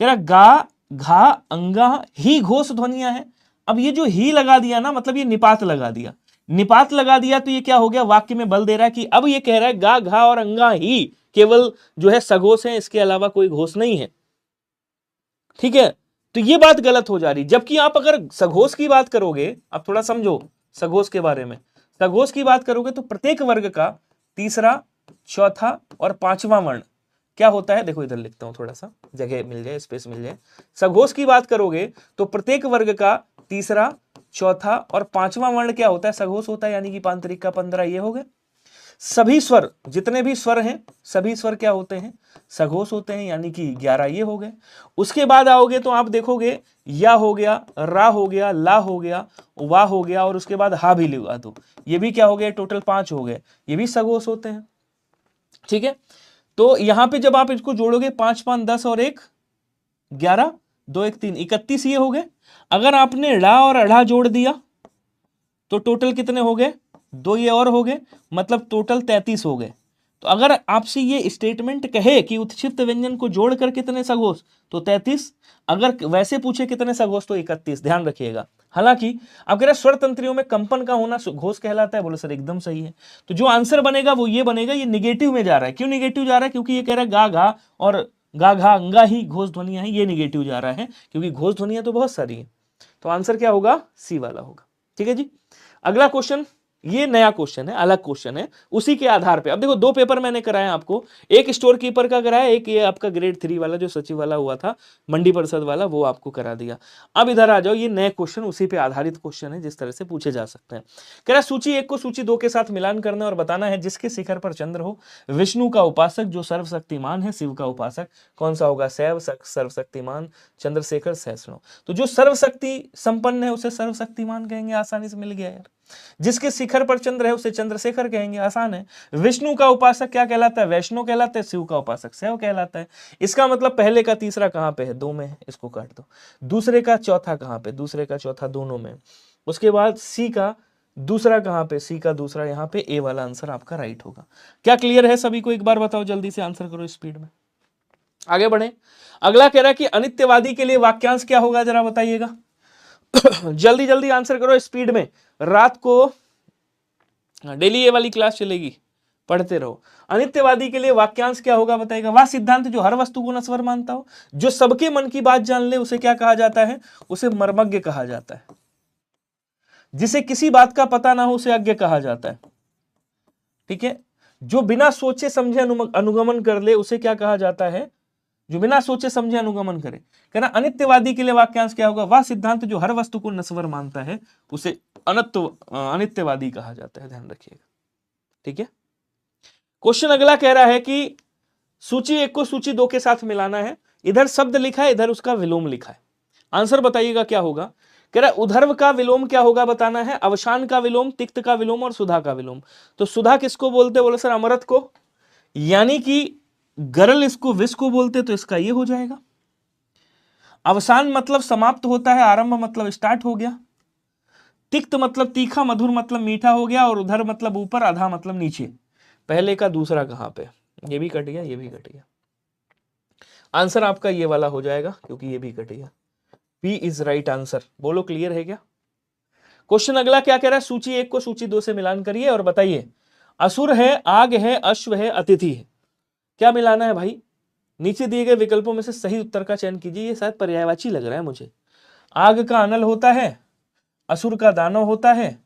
कह रहा गा घा अंगा ही घोष ध्वनियां है। अब ये जो ही लगा दिया ना, मतलब ये निपात लगा दिया, निपात लगा दिया, तो ये क्या हो गया, वाक्य में बल दे रहा है कि अब ये कह रहा है गा घा और अंगा ही केवल जो है सघोष है, इसके अलावा कोई घोष नहीं है, ठीक है। तो ये बात गलत हो जा रही, जबकि आप अगर सघोष की बात करोगे, आप थोड़ा समझो सघोष के बारे में, सघोष की बात करोगे तो प्रत्येक वर्ग का तीसरा, चौथा और पांचवा वर्ण क्या होता है, देखो इधर लिखता हूं, थोड़ा सा जगह मिल जाए, स्पेस मिल जाए। सघोष की बात करोगे तो प्रत्येक वर्ग का तीसरा, चौथा और पांचवा वर्ण क्या होता है, सघोष होता है, यानी कि पांतरिक का 15 ये हो गए। सभी स्वर, जितने भी स्वर हैं, सभी स्वर क्या होते हैं, सघोष होते हैं, यानी कि 11 ये हो गए। उसके बाद आओगे तो आप देखोगे या हो गया, रा हो गया, ला हो गया, वाह हो गया, और उसके बाद हा भी लगा दो, ये भी क्या हो गए, टोटल 5 हो गए, ये भी सघोष होते हैं, ठीक है। तो यहां पे जब आप इसको जोड़ोगे, 5 5 10 और 1 11, 2 1 3 31 ये हो गए। अगर आपने ड़ा और अढ़ा जोड़ दिया तो टोटल कितने हो गए, 2 ये और हो गए, मतलब टोटल 33 हो गए। तो अगर आपसे ये स्टेटमेंट कहे कि उत्क्षिप्त व्यंजन को जोड़कर कितने सघोष, तो 33। अगर वैसे पूछे कितने सघोष, तो 31, ध्यान रखिएगा। हालांकि आप कह रहे स्वर तंत्रियों में कंपन का होना घोष कहलाता है, बोले सर एकदम सही है। तो जो आंसर बनेगा वो ये बनेगा, ये निगेटिव में जा रहा है। क्यों निगेटिव जा रहा है, क्योंकि ये कह रहा है गा घा और गा घा अंगा ही घोष ध्वनियां हैं, ये निगेटिव जा रहा है, क्योंकि घोष ध्वनियां तो बहुत सारी है। तो आंसर क्या होगा, सी वाला होगा, ठीक है जी। अगला क्वेश्चन, ये नया क्वेश्चन है, अलग क्वेश्चन है, उसी के आधार पे। अब देखो 2 पेपर मैंने कराया आपको, एक स्टोर कीपर का कराया, एक ये आपका ग्रेड 3 वाला जो सचिव वाला हुआ था, मंडी परिषद वाला, वो आपको करा दिया। अब इधर आ जाओ, ये नए क्वेश्चन उसी पे आधारित क्वेश्चन है, जिस तरह से पूछे जा सकते हैं। कह रहा सूची 1 को सूची 2 के साथ मिलान करना और बताना है जिसके शिखर पर चंद्र हो, विष्णु का उपासक जो सर्वशक्तिमान है, शिव का उपासक कौन सा होगा, शैव सर्वशक्तिमान, चंद्रशेखर सैष्णव। तो जो सर्वशक्ति संपन्न है उसे सर्वशक्तिमान कहेंगे, आसानी से मिल गया यार। जिसके शिखर पर चंद्र है उसे चंद्रशेखर कहेंगे, आसान है। विष्णु का उपासक क्या कहलाता है, वैष्णव कहलाता है। शिव का उपासक शैव कहलाता है। इसका मतलब पहले का तीसरा कहां पे है, 2 में है, इसको काट दो। दूसरे का चौथा कहां पे, दूसरे का चौथा दोनों में। उसके बाद सी का दूसरा कहां पे, सी का दूसरा यहां पे, ए वाला आंसर आपका राइट होगा। क्या क्लियर है सभी को, एक बार बताओ, जल्दी से आंसर करो स्पीड में, आगे बढ़े। अगला कह रहा है कि अनित्यवादी के लिए वाक्यांश क्या होगा, जरा बताइएगा। जल्दी जल्दी आंसर करो स्पीड में, रात को डेली ये वाली क्लास चलेगी, पढ़ते रहो। अनित्यवादी के लिए वाक्यांश क्या होगा बताइएगा। वह सिद्धांत जो हर वस्तु को नश्वर मानता हो, जो सबके मन की बात जान ले, उसे क्या कहा जाता है, उसे मर्मज्ञ कहा जाता है। जिसे किसी बात का पता ना हो उसे अज्ञ कहा जाता है, ठीक है। जो बिना सोचे समझे अनुगमन कर ले उसे क्या कहा जाता है, जो बिना सोचे समझे अनुगमन करे। कहना अनित्यवादी के लिए वाक्यांश क्या होगा, वह सिद्धांत जो हर वस्तु को नश्वर मानता है उसे अनित्यवादी कहा जाता है, ध्यान रखिएगा, ठीक है। क्वेश्चन अगला कह रहा है कि सूची 1 को सूची 2 के साथ मिलाना है। इधर शब्द लिखा है, इधर उसका विलोम लिखा है। आंसर बताइएगा क्या होगा। कह रहा है उधर्व का विलोम क्या होगा बताना है, अवसान का विलोम, तिक्त का विलोम और सुधा का विलोम। तो सुधा किसको बोलते, बोले सर अमृत को, यानी कि गरल इसको विष को बोलते, तो इसका ये हो जाएगा। अवसान मतलब समाप्त होता है, आरंभ मतलब स्टार्ट हो गया, तिक्त मतलब तीखा, मधुर मतलब मीठा हो गया, और उधर मतलब ऊपर, अधा मतलब नीचे। पहले का दूसरा कहां पे, ये भी कट गया, ये भी कट गया। आंसर आपका ये वाला हो जाएगा क्योंकि ये भी कट गया। B is right answer. बोलो क्लियर है क्या? क्वेश्चन अगला क्या कह रहा है, सूची 1 को सूची 2 से मिलान करिए और बताइए। असुर है, आग है, अश्व है, अतिथि है, क्या मिलाना है भाई? नीचे दिए गए विकल्पों में से सही उत्तर का चयन कीजिए। ये शायद पर्यायवाची लग रहा है मुझे। आग का अनल होता है, असुर का दानव होता है,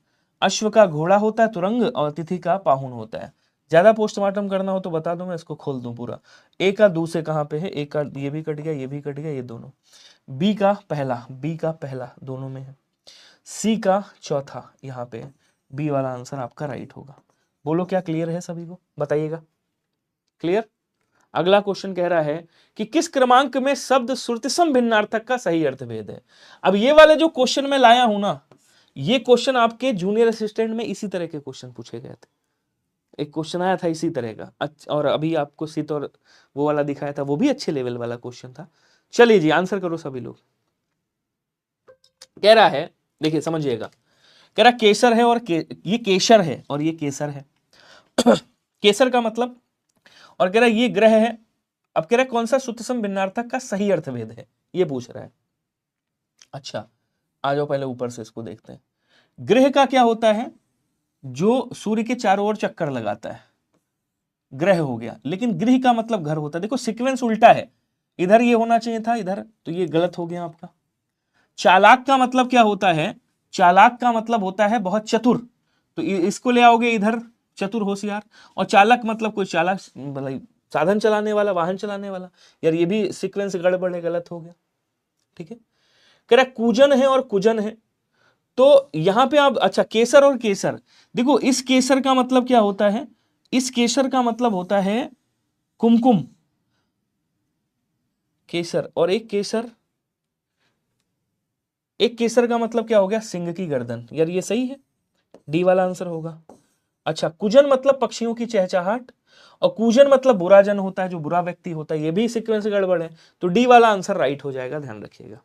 अश्व का घोड़ा होता है तुरंग, और अतिथि का पाहुन होता है। ज्यादा पोस्टमार्टम करना हो तो बता दो, मैं इसको खोल दूं पूरा। ए का दूसरे कहां पे है, ए का ये भी कट गया, ये भी कट गया, ये दोनों। बी का पहला दोनों में है। सी का चौथा यहाँ पे, बी वाला आंसर आपका राइट होगा। बोलो क्या क्लियर है सभी को, बताइएगा। क्लियर? अगला क्वेश्चन कह रहा है कि किस क्रमांक में शब्द श्रुतिसम भिन्नार्थक का सही अर्थभेद है। अब ये वाले जो क्वेश्चन मैं लाया हूं ना, ये क्वेश्चन आपके जूनियर असिस्टेंट में इसी तरह के क्वेश्चन पूछे गए थे। एक क्वेश्चन आया था इसी तरह का, और अभी आपको सित और वो वाला दिखाया था, वो भी अच्छे लेवल वाला क्वेश्चन था। चलिए जी आंसर करो सभी लोग। कह रहा है, देखिए समझिएगा, कह रहा केसर है और ये केसर है और ये केसर है। केसर का मतलब, और कह रहा है ये ग्रह है। अब कह रहा है कौन सा श्रुतिसम भिन्नार्थक का सही अर्थभेद है, ये पूछ रहा है। अच्छा आ जाओ पहले ऊपर से इसको देखते हैं। ग्रह का क्या होता है, जो सूर्य के चारों ओर चक्कर लगाता है, ग्रह हो गया। लेकिन गृह का मतलब घर होता है। देखो सीक्वेंस उल्टा है, इधर ये होना चाहिए था इधर, तो ये गलत हो गया आपका। चालाक का मतलब क्या होता है, चालाक का मतलब होता है बहुत चतुर, तो इसको ले आओगे इधर, चतुर होशियार। और चालक मतलब कोई चालक, मतलब साधन चलाने वाला, वाहन चलाने वाला। यार ये भी सीक्वेंस गड़बड़ है, गलत हो गया। ठीक है, कह रहा कूजन है और कुजन है, तो यहां पे आप, अच्छा केसर और केसर, देखो इस केसर का मतलब क्या होता है, इस केसर का मतलब होता है कुमकुम, केसर, और एक केसर का मतलब क्या हो गया, सिंह की गर्दन। यार ये सही है, डी वाला आंसर होगा। अच्छा कुजन मतलब पक्षियों की चहचहाट, और कूजन मतलब बुरा जन होता है, जो बुरा व्यक्ति होता है। ये भी सीक्वेंस गड़बड़ है, तो डी वाला आंसर राइट हो जाएगा, ध्यान रखिएगा।